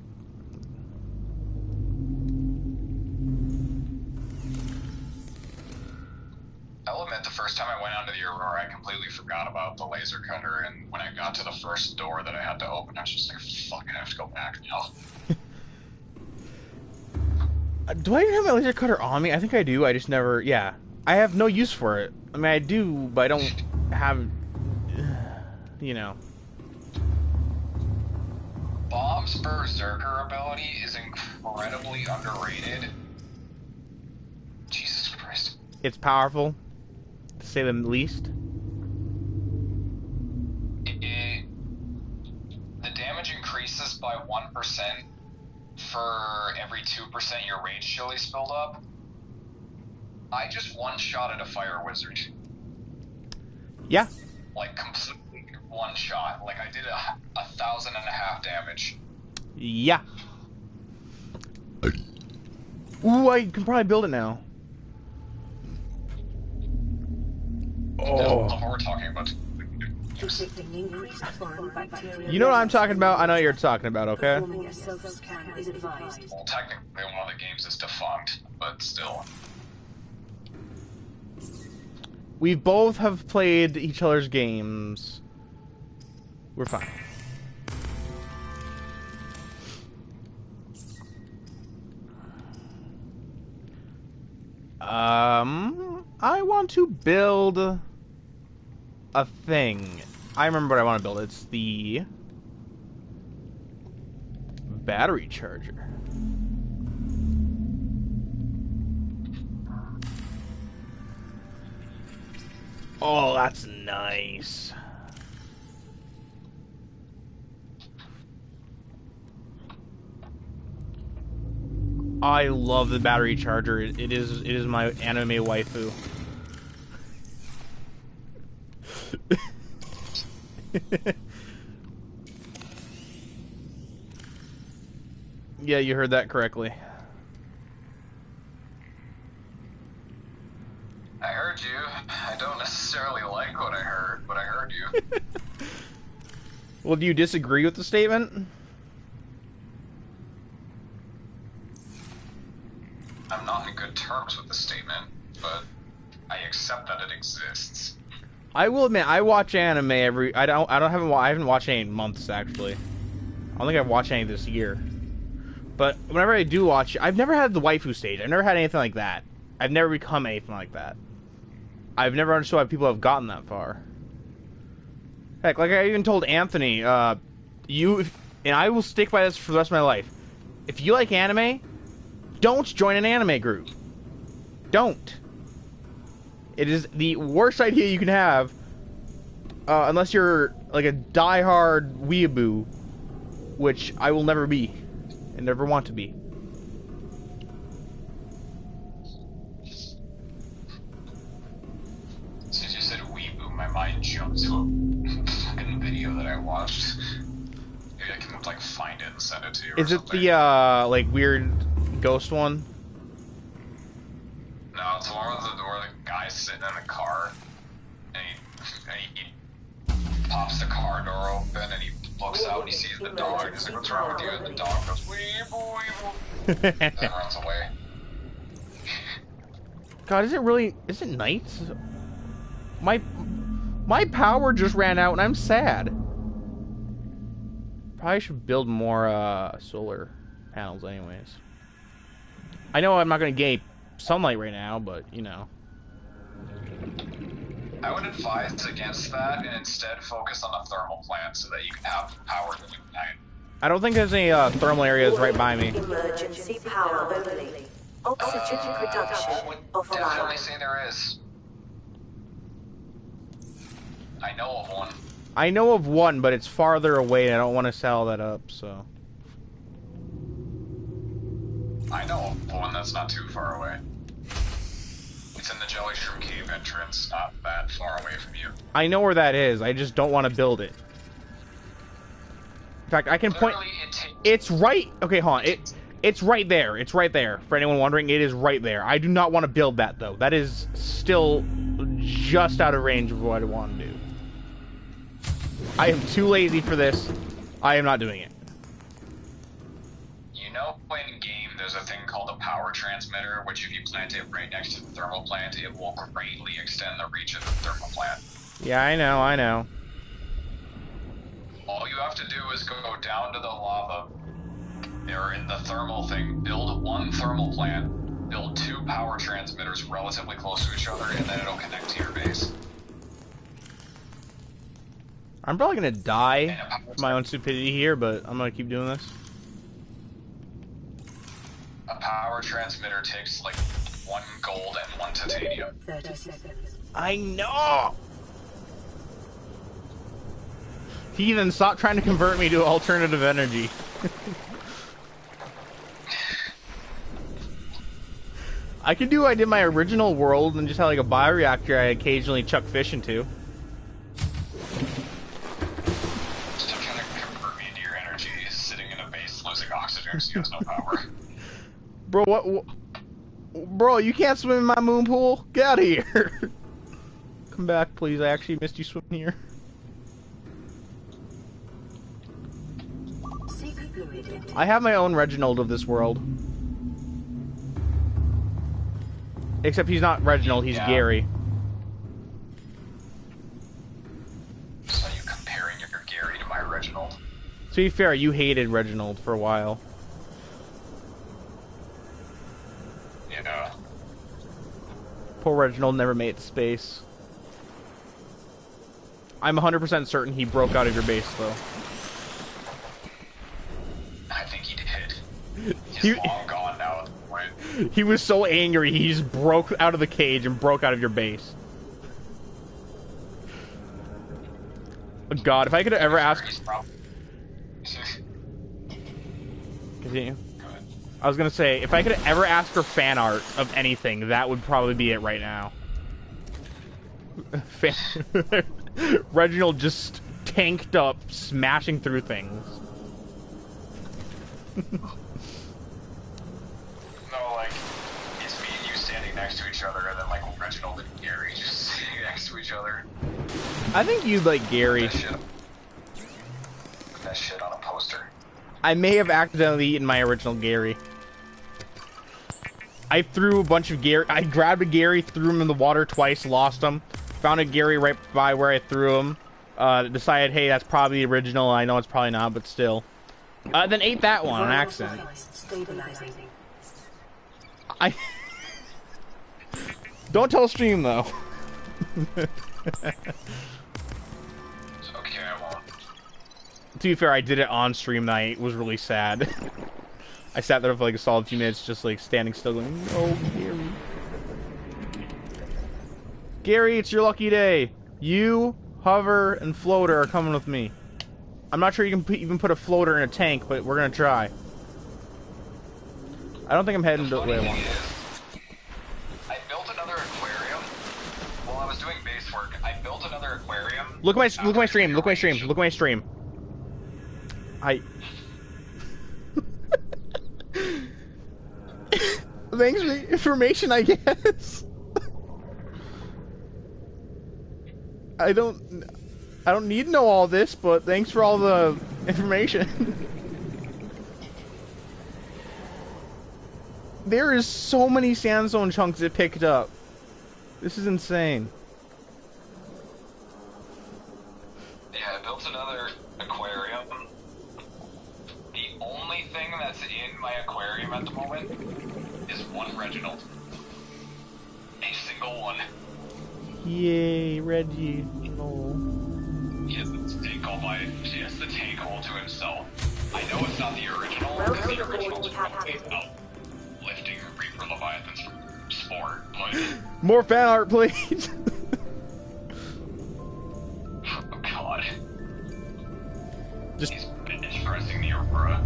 I'll admit, the first time I went onto the Aurora, I completely forgot about the laser cutter, and when I got to the first door that I had to open, I was just like, fuck, I have to go back now. Do I even have my laser cutter on me? I think I do, I just never... Yeah. I have no use for it. I mean, I do, but I don't have... You know... Bomb's Berserker ability is incredibly underrated. Jesus Christ. It's powerful, to say the least. The damage increases by 1% for every 2% your rage shield is filled up. I just one-shotted a fire wizard. Yeah. Like, completely one shot. Like, I did 1,500 damage. Yeah. Ooh, I can probably build it now. Oh. We're talking about... You know what I'm talking about? I know what you're talking about, okay? Well, technically one of the games is defunct, but still. We both have played each other's games. We're fine. I want to build a thing. I remember what I want to build. It's the battery charger. Oh, that's nice. I love the battery charger. It is my anime waifu. Yeah, you heard that correctly. I heard you. I don't necessarily like what I heard, but I heard you. Well, do you disagree with the statement? I'm not in good terms with the statement, but I accept that it exists. I will admit, I watch anime every. I haven't watched any in months actually. I don't think I've watched any this year. But whenever I do watch, I've never had the waifu stage. I've never had anything like that. I've never become anything like that. I've never understood why people have gotten that far. Heck, like I even told Anthony, you and I will stick by this for the rest of my life. If you like anime, don't join an anime group. Don't. It is the worst idea you can have, unless you're like a die-hard weeaboo, which I will never be, and never want to be. Since you said weeaboo, my mind jumped to a fucking video that I watched. Maybe I can like find it and send it to you. Is or it something. the like weird ghost one? No, it's the one where the guy's sitting in a car, and he pops the car door open, and he looks out and he sees the dog, and he's like, what's wrong with you? And the dog goes, weeble, weeble, and then runs away. God, is it night? My power just ran out and I'm sad. Probably should build more solar panels anyways. I know I'm not gonna get sunlight right now, but you know. I would advise against that and instead focus on the thermal plant so that you can have power to ignite. I don't think there's any thermal areas right by me. Emergency power only. Oxygen production I would definitely say there is. I know of one. I know of one, but it's farther away and I don't want to sell that up, so. I know of one that's not too far away. It's in the Jellyshroom Cave entrance, not that far away from you. I know where that is, I just don't want to build it. In fact, I can point... It's right... Okay, hold on. It's right there. It's right there. For anyone wondering, it is right there. I do not want to build that, though. That is still just out of range of what I want to do. I am too lazy for this. I am not doing it. You know, in game, there's a thing called a power transmitter, which if you plant it right next to the thermal plant, it will greatly extend the reach of the thermal plant. Yeah, I know, I know. All you have to do is go down to the lava, or in the thermal thing, build one thermal plant, build 2 power transmitters relatively close to each other, and then it'll connect to your base. I'm probably gonna die from my own stupidity here, but I'm gonna keep doing this. A power transmitter takes like 1 gold and 1 titanium. 30 seconds. I know! Heathen, stop trying to convert me to alternative energy. I could do what I did my original world and just have like a bioreactor I occasionally chuck fish into. Still trying to convert me into your energy, sitting in a base losing oxygen because he has no power. Bro, what? Bro, you can't swim in my moon pool? Get out of here. Come back, please. I actually missed you swimming here. I have my own Reginald of this world. Except he's not Reginald, he's Gary. So you comparing your Gary to my Reginald? To be fair, you hated Reginald for a while. Yeah. Poor Reginald never made it to space. I'm 100% certain he broke out of your base, though. I think he did. He's long gone now at the point. He was so angry, he just broke out of the cage and broke out of your base. God, if I could ever ask... Continue. I was gonna say, if I could ever ask for fan art of anything, that would probably be it right now. Reginald just tanked up, smashing through things. No, like, it's me and you standing next to each other, and then, like, Reginald and Gary just sitting next to each other. I think you'd like Gary. Put that shit on a poster. I may have accidentally eaten my original Gary. I threw a bunch of Gary. I grabbed a Gary, threw him in the water twice, lost him. Found a Gary right by where I threw him. Decided, hey, that's probably the original. I know it's probably not, but still. Then ate that one on accident. I don't tell stream though. It's okay, I won't. To be fair, I did it on stream and I was really sad. I sat there for like a solid few minutes, just like standing still, going, "Oh, Gary, Gary, it's your lucky day. You, Hover, and Floater are coming with me. I'm not sure you can even put a floater in a tank, but we're gonna try. I don't think I'm heading to the way I want. I built another aquarium. While I was doing base work, I built another aquarium. Look at my stream. Look at my stream. Look at my stream. thanks for the information, I guess. I don't need to know all this, but thanks for all the information. There is so many sandstone chunks it picked up. This is insane. Yeah, I built another aquarium. The only thing that's in my aquarium at the moment is one Reginald. A single one. Yay, Reggie. Oh. He has the tank all to himself. I know it's not the original, because the original is probably about lifting Reaper Leviathans from sport, but... More fan art, please! Oh god. Just... He's bench pressing the Aurora.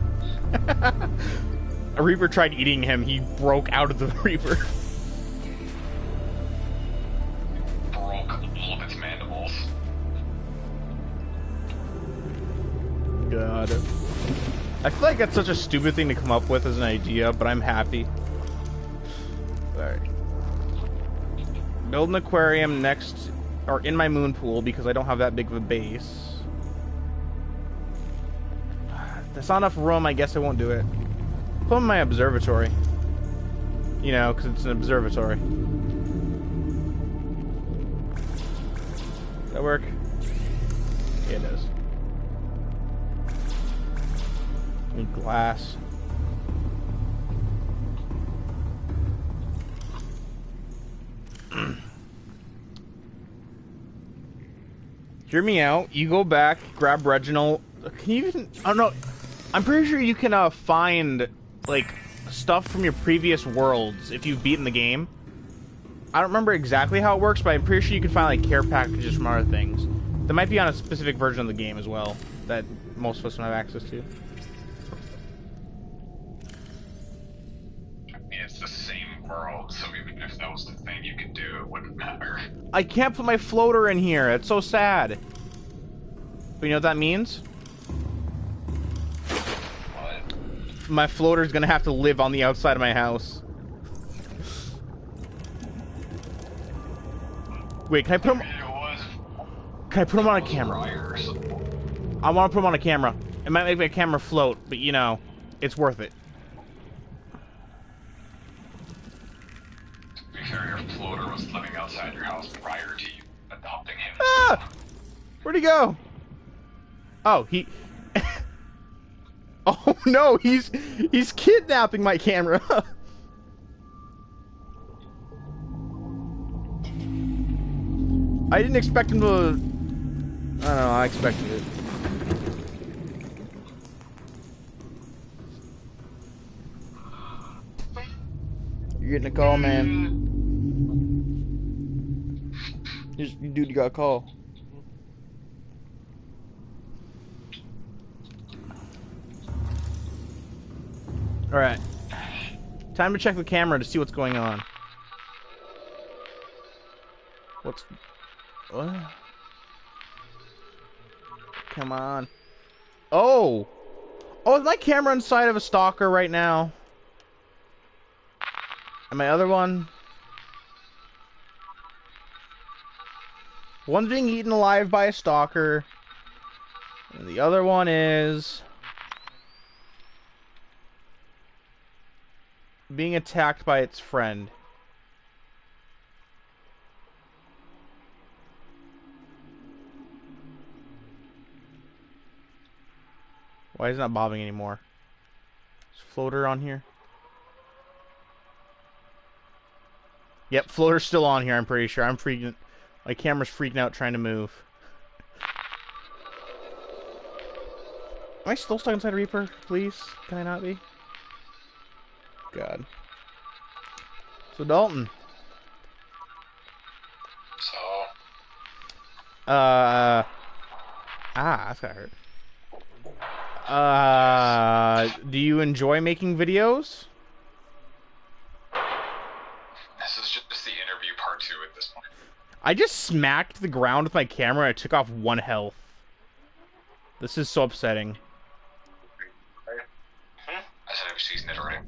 A Reaper tried eating him, he broke out of the Reaper. Broke all of its mandibles. God. I feel like that's such a stupid thing to come up with as an idea, but I'm happy. Alright. Build an aquarium next, or in my moon pool, because I don't have that big of a base. That's not enough room, I guess I won't do it. Put in my observatory. You know, because it's an observatory. Does that work? Yeah, it does. Need glass. Hear me out. You go back, grab Reginald. Can you even... I don't know. I'm pretty sure you can find, like, stuff from your previous worlds if you've beaten the game. I don't remember exactly how it works, but I'm pretty sure you can find, like, care packages from other things. That might be on a specific version of the game as well, that most of us don't have access to. It's the same world, so even if that was the thing you could do, it wouldn't matter. I can't put my floater in here. It's so sad. But you know what that means? What? My floater's gonna have to live on the outside of my house. Wait, can I put him... Can I put him on a camera? I want to put him on a camera. It might make my camera float, but you know, it's worth it. To be fair, your floater was living outside your house prior to you adopting him. Ah! Where'd he go? Oh, he... Oh no, he's kidnapping my camera. I didn't expect him to... I don't know, I expected it. You're getting a call, man. Dude, you got a call. Alright. Time to check the camera to see what's going on. What? Come on. Oh! Oh, is my camera inside of a stalker right now? And my other one? One's being eaten alive by a stalker. And the other one is... being attacked by its friend. Why is it not bobbing anymore? Is floater on here? Yep, floater's still on here, I'm pretty sure. I'm freaking... My camera's freaking out trying to move. Am I still stuck inside a Reaper? Please? Can I not be? God. So, Dalton. So... that's gotta hurt. Do you enjoy making videos? This is just the interview part 2 at this point. I just smacked the ground with my camera and I took off 1 health. This is so upsetting. I said I've seen it already.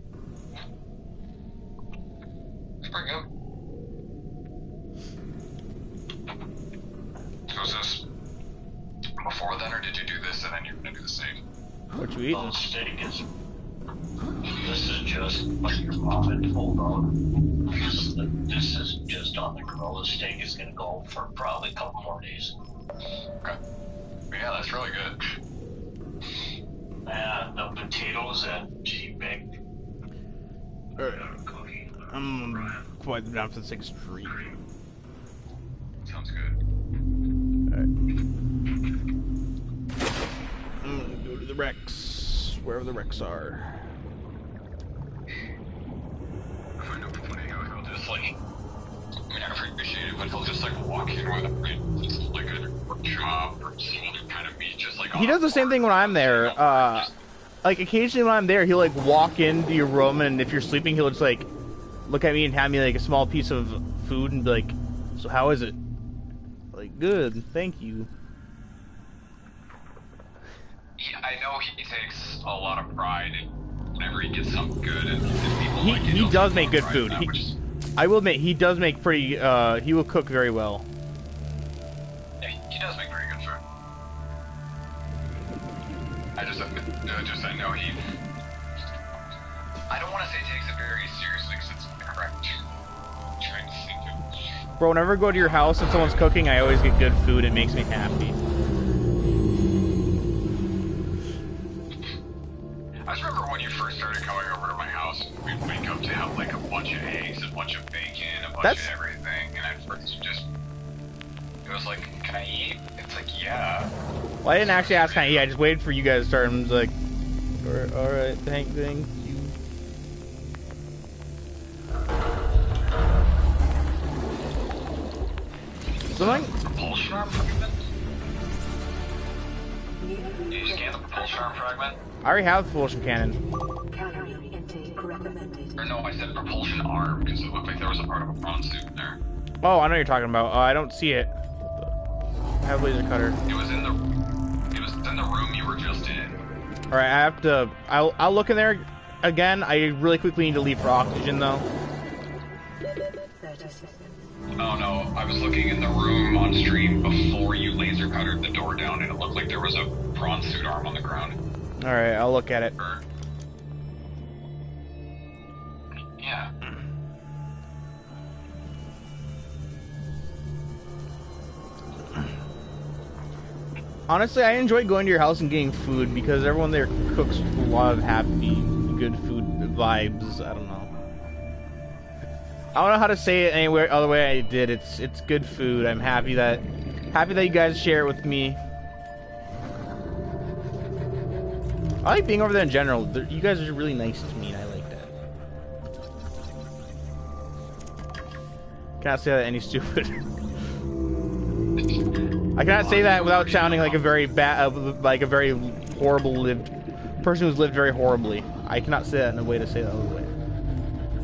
Pretty good. So is this before then, or did you do this and then you're gonna do the same? What you eating? Oh, steak is. This is just what your mom had told on. This is just on the grill. The steak is gonna go for probably a couple more days. Okay. But yeah, that's really good. And the potatoes and she baked. I'm quite down for the 6th Street. Sounds good. Alright. I'm gonna go to the Rex, wherever the Rex are. I find it funny how he'll just like, I mean, I appreciate it, but he'll just like walk in with like a job or some kind of meat, just like. He does the same thing when I'm there. Like occasionally when I'm there, he'll like walk into your room, and if you're sleeping, he'll just like look at me and hand me like a small piece of food and be like, "So how is it?" Like, good, thank you. Yeah, I know he takes a lot of pride in whenever he gets something good, and people like it. He does make good food. I will admit, he does make pretty. He will cook very well. Yeah, he does make very good food. I I know he. I don't want to say takes it very seriously because it's incorrect. I'm trying to think of. Bro, whenever I go to your house and someone's cooking, I always get good food. It makes me happy. I just remember when you first started coming over to my house, we'd wake up to have like a bunch of eggs, a bunch of bacon, a bunch of everything, and at first you just. It was like, can I eat? It's like, yeah. Well, I didn't actually ask, can I eat? I just waited for you guys to start, and was like, alright, thank you. Something? Propulsion arm fragment? Did you scan the propulsion arm fragment? I already have the propulsion cannon. Calorie intake recommended. Or no, I said propulsion arm, because it looked like there was a part of a prawn suit in there. Oh, I know what you're talking about. I don't see it. I have laser cutter. It was in the room you were just in. Alright, I have to... I'll look in there again. I really quickly need to leave for oxygen, though. 30 seconds. Oh no, I was looking in the room on stream before you laser cuttered the door down, and it looked like there was a prawn suit arm on the ground. Alright, I'll look at it. Yeah. Honestly, I enjoy going to your house and getting food because everyone there cooks a lot of happy, good food vibes. I don't know. I don't know how to say it any other way I did. It's good food. I'm happy that you guys share it with me. I like being over there in general. You guys are really nice to me, and I like that. Cannot say that any stupid. I cannot say that without sounding like a very bad, like a very horrible person who's lived very horribly. I cannot say that in a way to say that other way.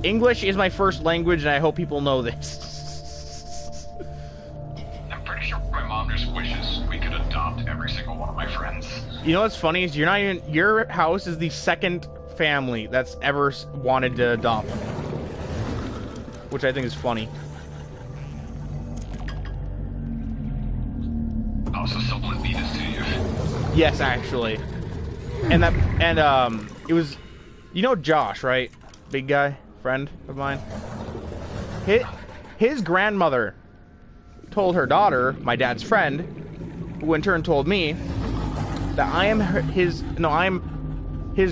English is my first language, and I hope people know this. I'm pretty sure my mom just wishes we could adopt every single one of my friends. You know what's funny is your house is the second family that's ever wanted to adopt me, which I think is funny. Oh, so someone beat us to you. Yes, actually. And it was, you know Josh, right? Big guy, friend of mine. His grandmother told her daughter, my dad's friend, who in turn told me that I am his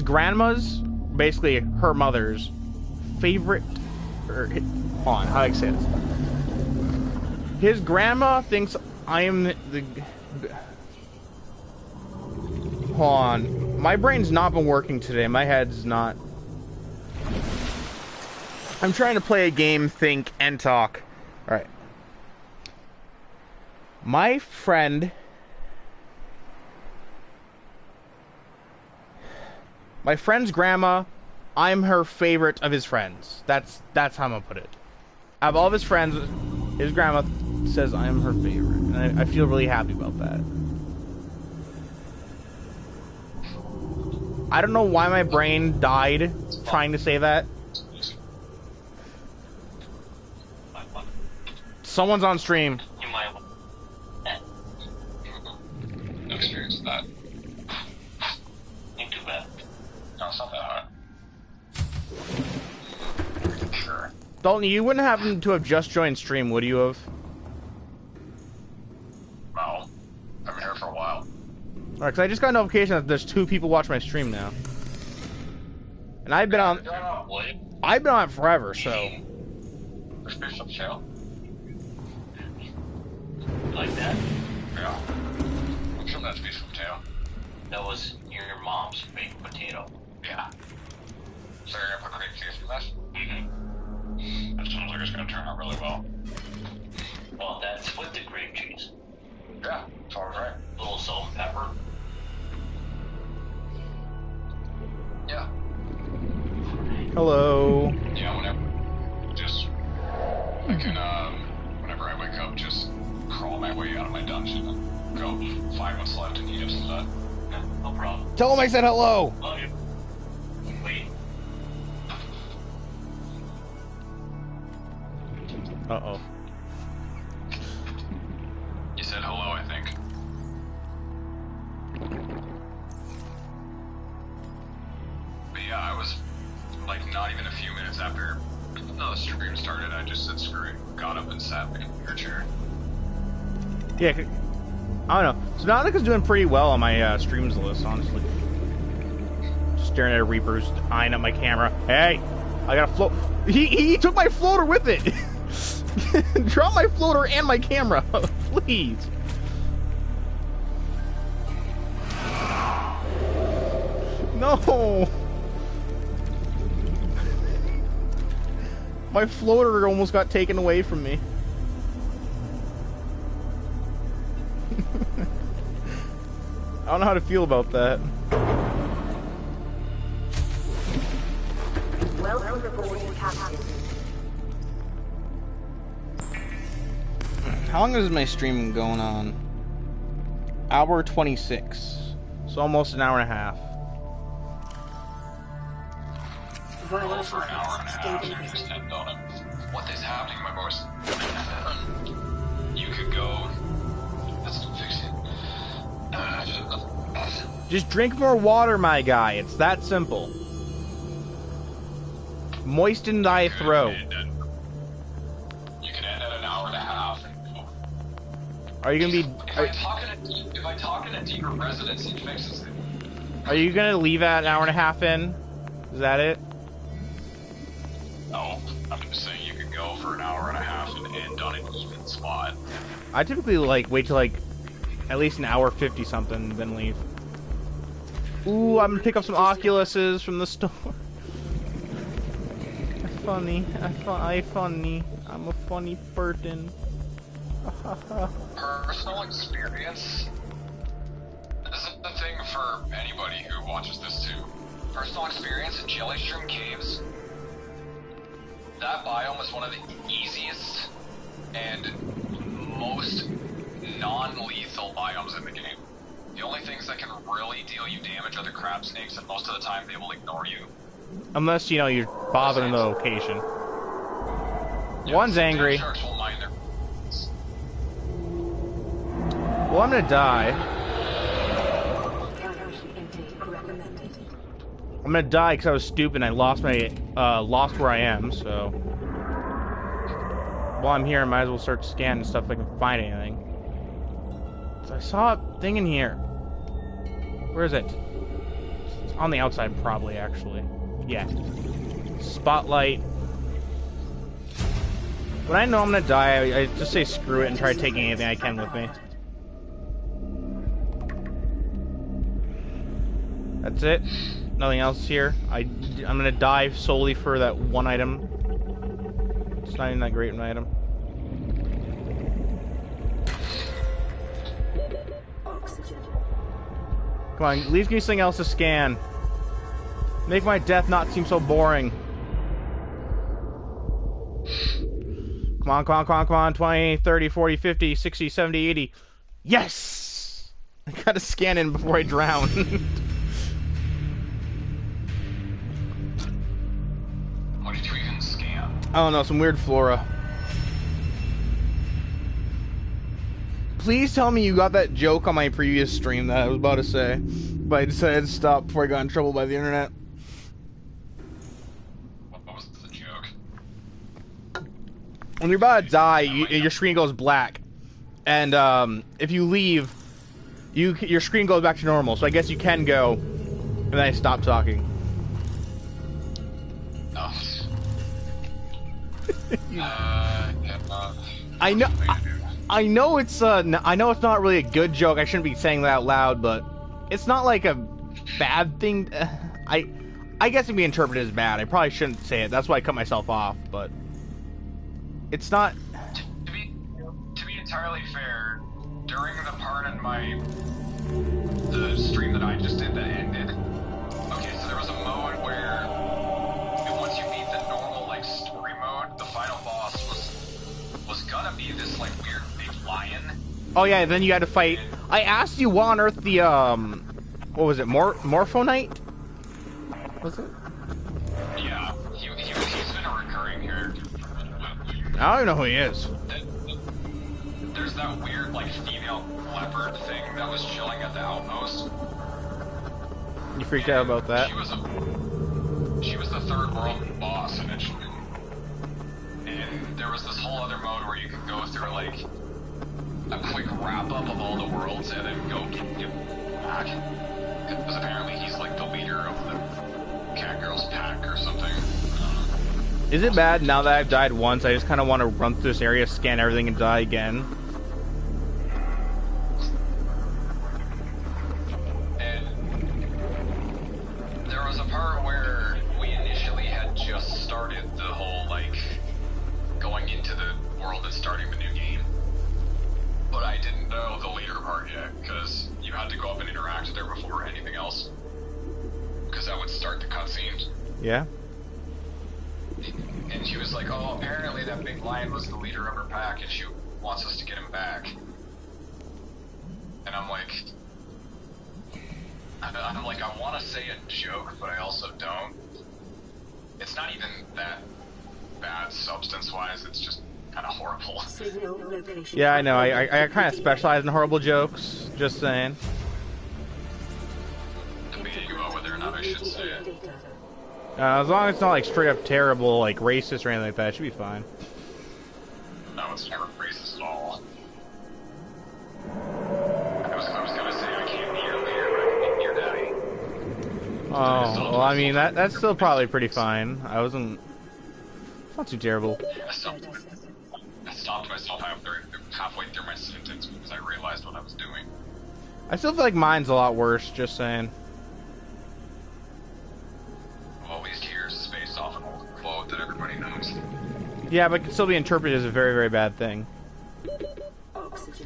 grandma's, basically her mother's favorite, hold on, how do I say this? His grandma thinks I am the... Hold on. My brain's not been working today. My head's not... I'm trying to play a game, think, and talk. Alright. My friend's grandma, I'm her favorite of his friends. That's how I'm gonna put it. Out of all of his friends, his grandma says I am her favorite, and I feel really happy about that. I don't know why my brain died trying to say that. Someone's on stream. You might. No experience with that. Ain't too bad. No, it's not that hard. Sure. Dalton, you wouldn't happen to have just joined stream, would you have? No. I've been here for a while. Alright, because I just got a notification that there's 2 people watching my stream now. And I've been on it forever, so. There's fish on the channel. Like that? Yeah. I'm sure that's fish from tail. That was your mom's baked potato. Yeah. So you're gonna put cream cheese in this? Mm-hmm. That sounds like it's gonna turn out really well. Well, that's with the cream cheese. Yeah, sounds right. A little salt and pepper. Yeah. Hello. Yeah, whenever. Just. I can, whenever I wake up, just crawl my way out of my dungeon and go 5 months left and eat up some of that. Yeah, no problem. Tell him I said hello. Love you. Wait. Uh-oh. You said hello, I think. But yeah, I was, like, not even a few minutes after the stream started, I just said screw it, got up and sat in your chair. Yeah, I don't know. Subnautica's doing pretty well on my streams list, honestly. Staring at Reapers, eyeing up my camera. Hey, I got a float. He took my floater with it. Drop my floater and my camera, please. No. My floater almost got taken away from me. I don't know how to feel about that. Welcome aboard, Captain. How long is my stream going on? Hour 26. So almost an hour and a half. Well, for an hour and a half, you can extend on it. What is happening, my boys? You could go. Let's fix it. Just drink more water, my guy. It's that simple. Moisten thy throat. You can end at an hour and a half. Are you gonna be? If I talk in a deeper resonance, it fixes it. Are you gonna leave at an hour and a half in? Is that it? No, I'm just saying you could go for an hour and a half and end on an even spot. I typically like wait till like at least an hour 50 something, then leave. Ooh, I'm gonna pick up some Oculuses from the store. Funny, I funny. I'm a funny Burton. Personal experience. This is the thing for anybody who watches this too. Personal experience in Jellystream Caves. That biome is one of the easiest and most non-lethal biomes in the game. The only things that can really deal you damage are the crab snakes, and most of the time they will ignore you. Unless, you know, you're bothering the location. Yeah, One's angry. Sharks will mind their... Well, I'm gonna die. Calorie intake recommended. I'm gonna die because I was stupid and I lost my, lost where I am, so... While I'm here, I might as well start scanning stuff if I can find anything. So I saw a thing in here. Where is it? It's on the outside, probably, actually. Yeah. Spotlight. When I know I'm gonna die, I just say screw it and try taking anything I can with me. That's it. Nothing else here. I'm gonna die solely for that one item. It's not even that great an item. Oxygen. Come on, at least give me something else to scan. Make my death not seem so boring. Come on, come on, come on, come on. 20, 30, 40, 50, 60, 70, 80. Yes! I gotta scan in before I drown. What did you even scan? I don't know, some weird flora. Please tell me you got that joke on my previous stream that I was about to say, but I decided to stop before I got in trouble by the internet. What was the joke? When you're about to die, your screen goes black, and if you leave, your screen goes back to normal. So I guess you can go, and then I stop talking. Oh. I know. I know it's I know it's not really a good joke. I shouldn't be saying that out loud, but it's not like a bad thing. I guess it can be interpreted as bad. I probably shouldn't say it. That's why I cut myself off. But it's not. To be entirely fair, during the part in the stream that I just did that ended. Okay, so there was a mode where once you beat the normal like story mode, the final boss was gonna be this like weird big lion. Oh yeah, then you had to fight. I asked you what on earth the what was it, Morphonite? Was it? Yeah, he's been a recurring character. I don't even know who he is. There's that weird like female leopard thing that was chilling at the outpost. You freaked out about that? She was the third world boss eventually. And there was this whole other mode where you could go through like a quick wrap up of all the worlds and then go get back. Because apparently he's like the leader of the Catgirl's pack or something. Is it bad now that I've died once? I just kind of want to run through this area, scan everything, and die again. And there was a part where we initially had just started the whole like going into the world and starting the new game. But I didn't know the leader part yet, because you had to go up and interact with her before anything else. Because that would start the cutscenes. Yeah? And she was like, oh, apparently that big lion was the leader of her pack, and she wants us to get him back. And I'm like, I want to say a joke, but I also don't. It's not even that bad substance-wise, it's just kind of horrible. Yeah, I know. I kind of specialize in horrible jokes. Just saying. Debating about whether or not I should say it. As long as it's not like straight up terrible, like racist or anything like that, it should be fine. No, it's never racist at all. I was gonna say I can't be your leader, but I can be your daddy. Oh, well, I mean that's still probably pretty fine. I wasn't. It's not too terrible. I stopped myself halfway through my sentence because I realized what I was doing. I still feel like mine's a lot worse. Just saying. Well, at least yours is based off an old quote that everybody knows. Yeah, but it can still be interpreted as a very, very bad thing.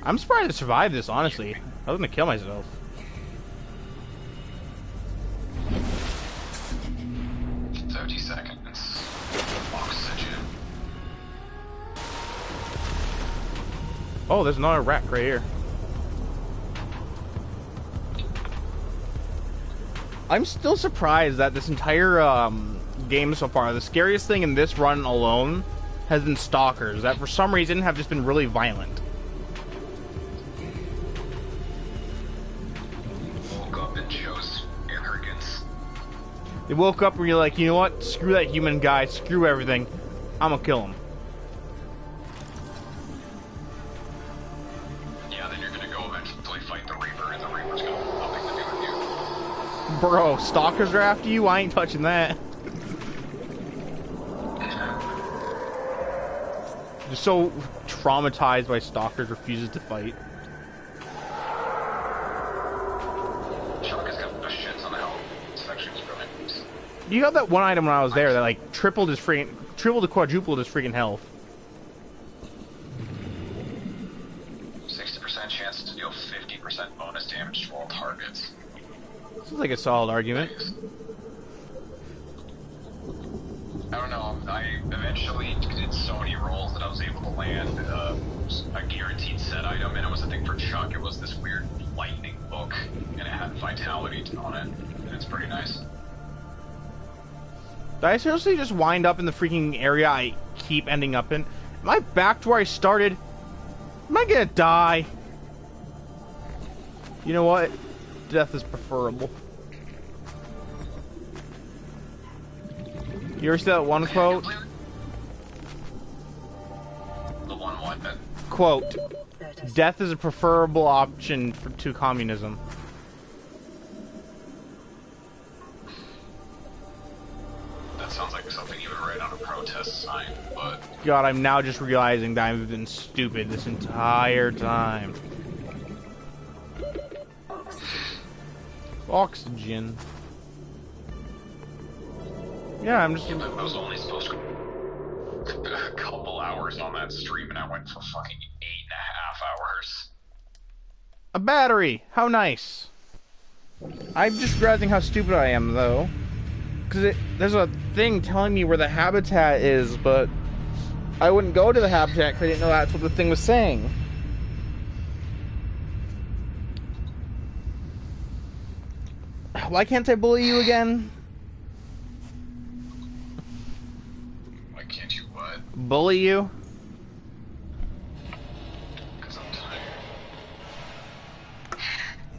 I'm surprised I survived this, honestly. I was gonna kill myself. Seconds. Oxygen. Oh, there's another rack right here. I'm still surprised that this entire game so far, the scariest thing in this run alone has been stalkers that for some reason have just been really violent. Woke up and chose arrogance. They woke up and you're like, you know what? Screw that human guy. Screw everything. I'm gonna kill him. Yeah, then you're gonna go eventually fight the Reaper, and the Reaper's gonna have nothing to do with you. Bro, stalkers are after you? I ain't touching that. Just so traumatized by stalkers, refuses to fight. Chuck has got the shits on the health. It's actually brilliant. You got that one item when I was there that like tripled to quadrupled his freaking health. 60% chance to deal 50% bonus damage to all targets. This is like a solid argument. I don't know, I eventually did so many rolls that I was able to land a guaranteed set item, and it was a thing for Chuck. It was this weird lightning book, and it had vitality on it, and it's pretty nice. Did I seriously just wind up in the freaking area I keep ending up in? Am I back to where I started? Am I gonna die? You know what? Death is preferable. You ever see that one quote? The one what? Quote, death is a preferable option to communism. That sounds like something you would write on a protest sign, but... God, I'm now just realizing that I've been stupid this entire time. Oxygen. Yeah, I'm just... Yeah, but I was only supposed to a couple hours on that stream, and I went for fucking 8.5 hours. A battery! How nice! I'm just realizing how stupid I am, though. Because there's a thing telling me where the habitat is, but I wouldn't go to the habitat because I didn't know that's what the thing was saying. Why can't I bully you again? Why can't you what? Bully you? Because I'm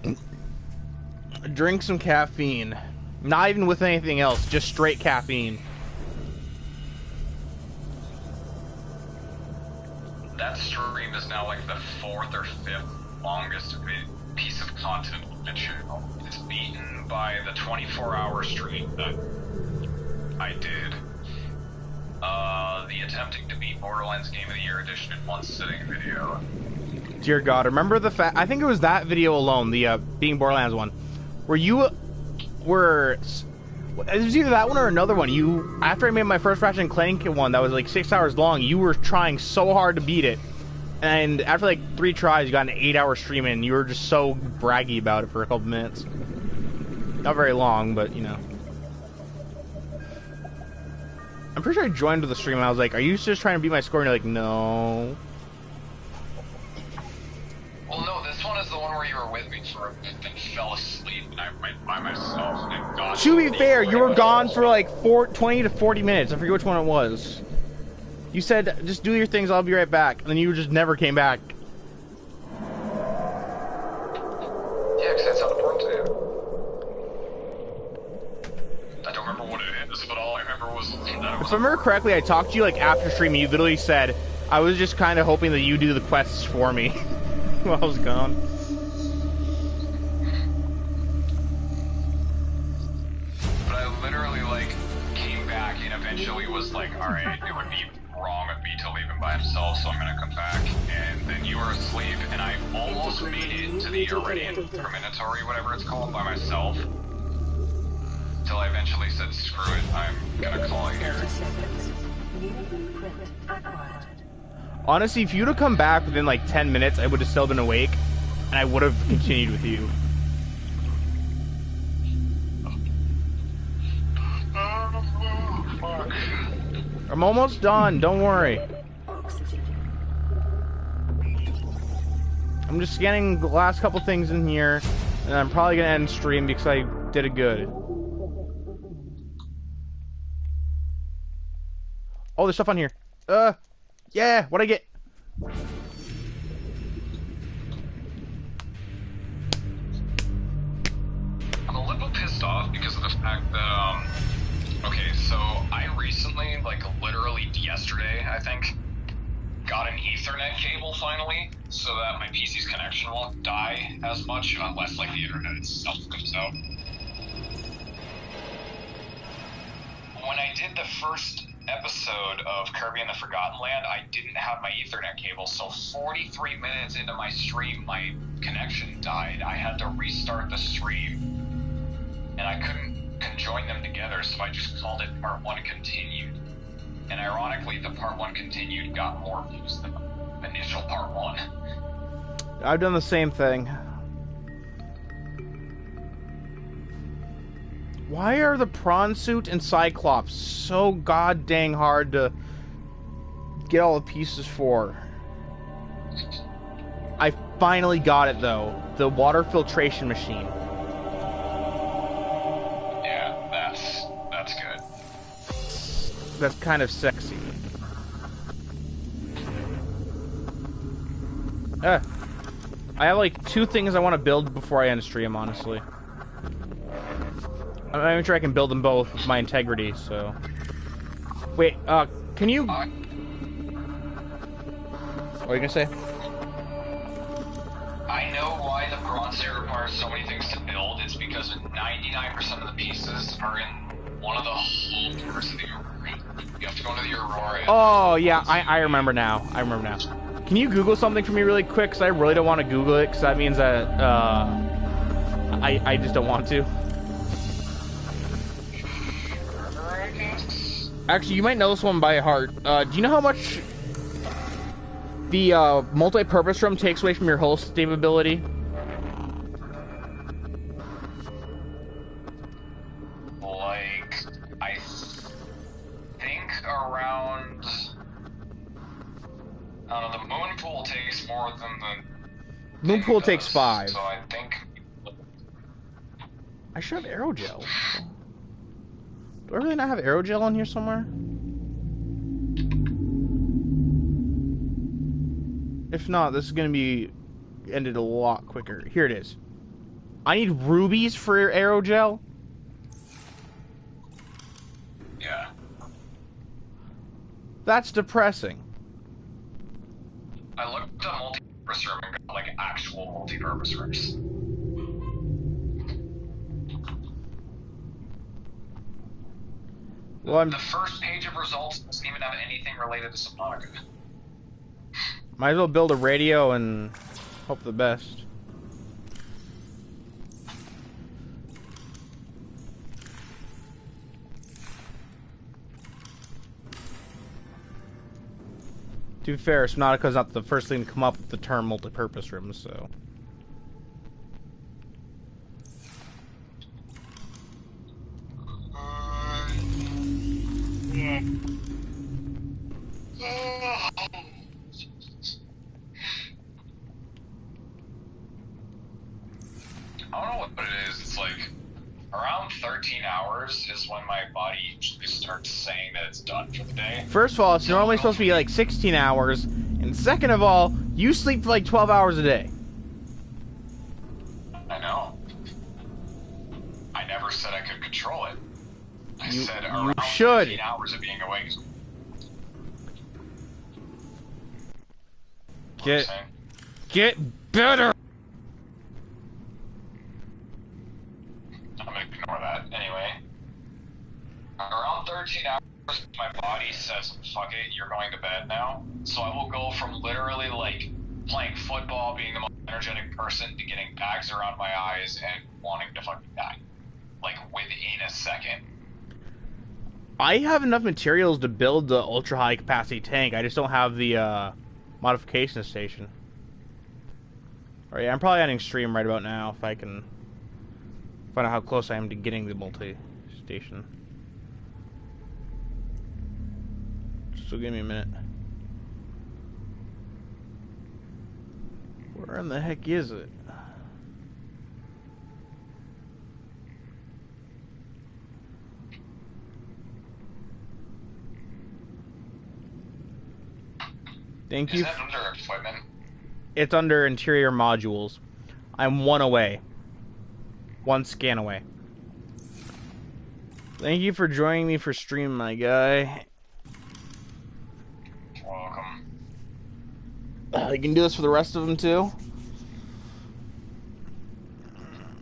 tired. Drink some caffeine. Not even with anything else, just straight caffeine. That stream is now like the 4th or 5th longest piece of content on the channel. It's beaten by the 24-hour stream that I did. The attempting to beat Borderlands Game of the Year edition in one sitting video. Dear God, remember the fact? I think it was that video alone, the being Borderlands one, where you were. It was either that one or another one. You, after I made my first Ratchet and Clank one that was like 6 hours long, you were trying so hard to beat it, and after like 3 tries, you got an 8-hour stream in. And you were just so braggy about it for a couple minutes. Not very long, but you know. I'm pretty sure I joined with the stream and I was like, "Are you just trying to beat my score?" And you're like, "No." Well, no, this one is the one where you were with me for a bit and fell asleep and I went by myself and got... To be fair, you were gone for like 20 to 40 minutes. I forget which one it was. You said, just do your things, I'll be right back. And then you just never came back. Yeah, because that sounded important to you. I don't remember what it is, but all I remember was that it was... If I remember correctly, I talked to you like after stream and you literally said, I was just kind of hoping that you do the quests for me while I was gone. But I literally, like, came back and eventually was like, alright, it would be wrong of me to leave him by himself, so I'm gonna come back. And then you were asleep, and I almost made it to the Iridian Terminatory, whatever it's called, by myself. Till I eventually said, screw it, I'm gonna call it here. 30 seconds. New blueprint acquired. Honestly, if you'd have come back within like 10 minutes, I would have still been awake, and I would have continued with you. Fuck. I'm almost done, don't worry. Oxygen. I'm just scanning the last couple things in here, and I'm probably gonna end stream because I did it good. Oh, there's stuff on here. Yeah, what'd I get? I'm a little pissed off because of the fact that, okay, so I recently, like literally yesterday, I think, got an Ethernet cable finally, so that my PC's connection won't die as much unless, like, the internet itself goes out. When I did the first episode of Kirby and the Forgotten Land, I didn't have my Ethernet cable, so 43 minutes into my stream, my connection died. I had to restart the stream, and I couldn't conjoin them together, so I just called it Part 1 Continued. And ironically, the Part 1 Continued got more views than the initial Part 1. I've done the same thing. Why are the Prawn Suit and Cyclops so god dang hard to get all the pieces for? I finally got it though. The water filtration machine. Yeah, that's good. That's kind of sexy. I have like 2 things I want to build before I end stream, honestly. I'm not even sure I can build them both with my integrity, so... Wait, can you... What are you gonna say? I know why the bronze set requires so many things to build. It's because 99% of the pieces are in one of the holders of the Aurora. You have to go into the Aurora. Oh, yeah, I remember now. I remember now. Can you Google something for me really quick? Because I really don't want to Google it, because that means that, I just don't want to. Actually, you might know this one by heart. Do you know how much the multi-purpose room takes away from your hull stability? Like, I think around... I don't know, the moon pool takes more than the... Moon pool takes 5. So I think... I should have aerogel. Do I really not have aerogel on here somewhere? If not, this is going to be ended a lot quicker. Here it is. I need rubies for aerogel? Yeah. That's depressing. I looked at multi-purpose room and got, like, actual multi-purpose rooms. Well, The first page of results doesn't even have anything related to Subnautica. might as well build a radio and hope the best. To be fair, Subnautica's not the first thing to come up with the term multi-purpose rooms, so... I don't know what it is. It's like around 13 hours is when my body usually starts saying that it's done for the day. First of all, it's normally supposed to be like 16 hours, and second of all, you sleep for like 12 hours a day. I know. I never said I could control it. I said around should. 13 hours of being awake. Get better! I'm gonna ignore that. Anyway. Around 13 hours, my body says, fuck it, you're going to bed now. So I will go from literally, like, playing football, being the most energetic person, to getting bags around my eyes and wanting to fucking die. Like, within a second. I have enough materials to build the ultra high capacity tank. I just don't have the modification station. Alright, yeah, I'm probably ending stream right about now if I can find out how close I am to getting the multi-station. So give me a minute. Where in the heck is it? Thank you. Is that under equipment? It's under interior modules. I'm 1 away. 1 scan away. Thank you for joining me for stream, my guy. Welcome. You can do this for the rest of them too?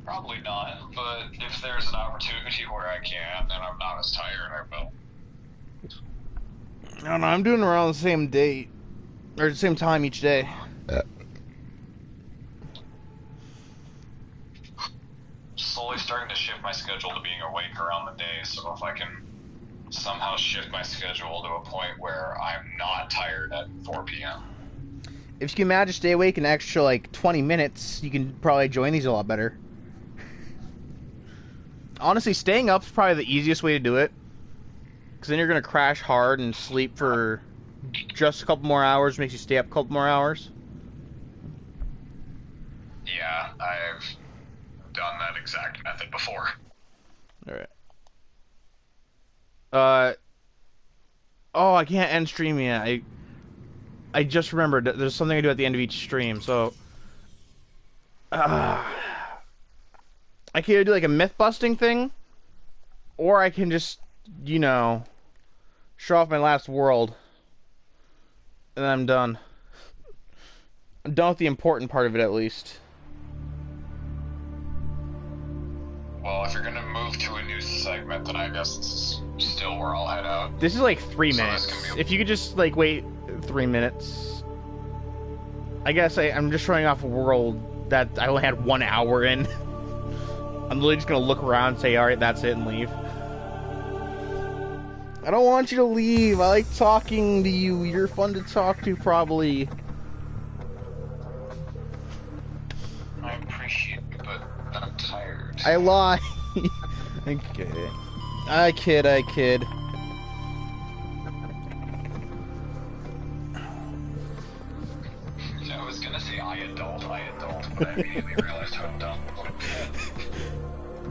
Probably not, but if there's an opportunity where I can, and I'm not as tired, I will. I don't know, I'm doing around the same date. Or the same time each day. Slowly starting to shift my schedule to being awake around the day, so if I can somehow shift my schedule to a point where I'm not tired at 4 p.m. If you can manage to stay awake an extra like 20 minutes, you can probably join these a lot better. Honestly, staying up is probably the easiest way to do it. Because then you're going to crash hard and sleep for just a couple more hours, makes you stay up a couple more hours. Yeah, I've done that exact method before. Alright. Oh, I can't end stream yet. I just remembered that there's something I do at the end of each stream, so I can either do like a myth busting thing, or I can just, you know, show off my last world, and then I'm done. I'm done with the important part of it, at least. Well, if you're gonna move to a new segment, then I guess it's still where I'll head out. This is like 3 So minutes. this can be- If you could just like wait 3 minutes. I guess I'm just showing off a world that I only had 1 hour in. I'm literally just gonna look around and say, alright, that's it, and leave. I don't want you to leave. I like talking to you. You're fun to talk to, probably. I appreciate it, but I'm tired. I lie. I kid. I kid. I was gonna say I adult, but I immediately realized how dumb.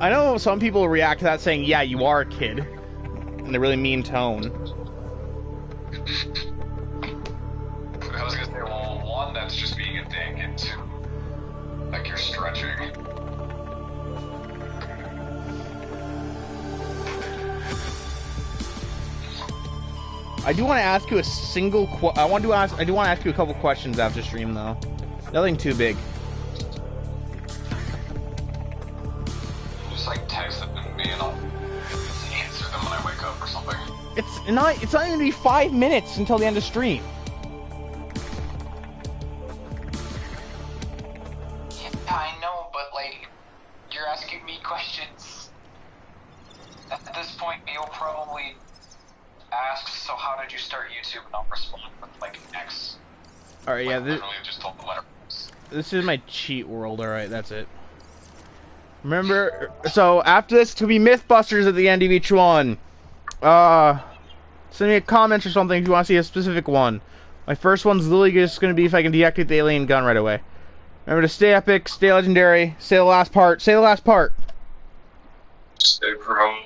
I know some people react to that saying, yeah, you are a kid. In a really mean tone. I was gonna say, well, one, that's just being a dick, and two, like you're stretching. I do want to ask you a single I do want to ask you a couple questions after stream though. Nothing too big. Just like text them to me and I'll answer them when I wake up or something. It's not even gonna be 5 minutes until the end of stream. Yeah, I know, but like, you're asking me questions. At this point, you'll probably ask, so how did you start YouTube? And I'll respond with like X. Alright, yeah, Literally just told the letter. this is my cheat world, alright, that's it. Remember, so after this, to be Mythbusters at the end of each one. Send me a comment or something if you want to see a specific one. My first one's literally just going to be if I can deactivate the alien gun right away. Remember to stay epic, stay legendary, say the last part, say the last part. Stay pro.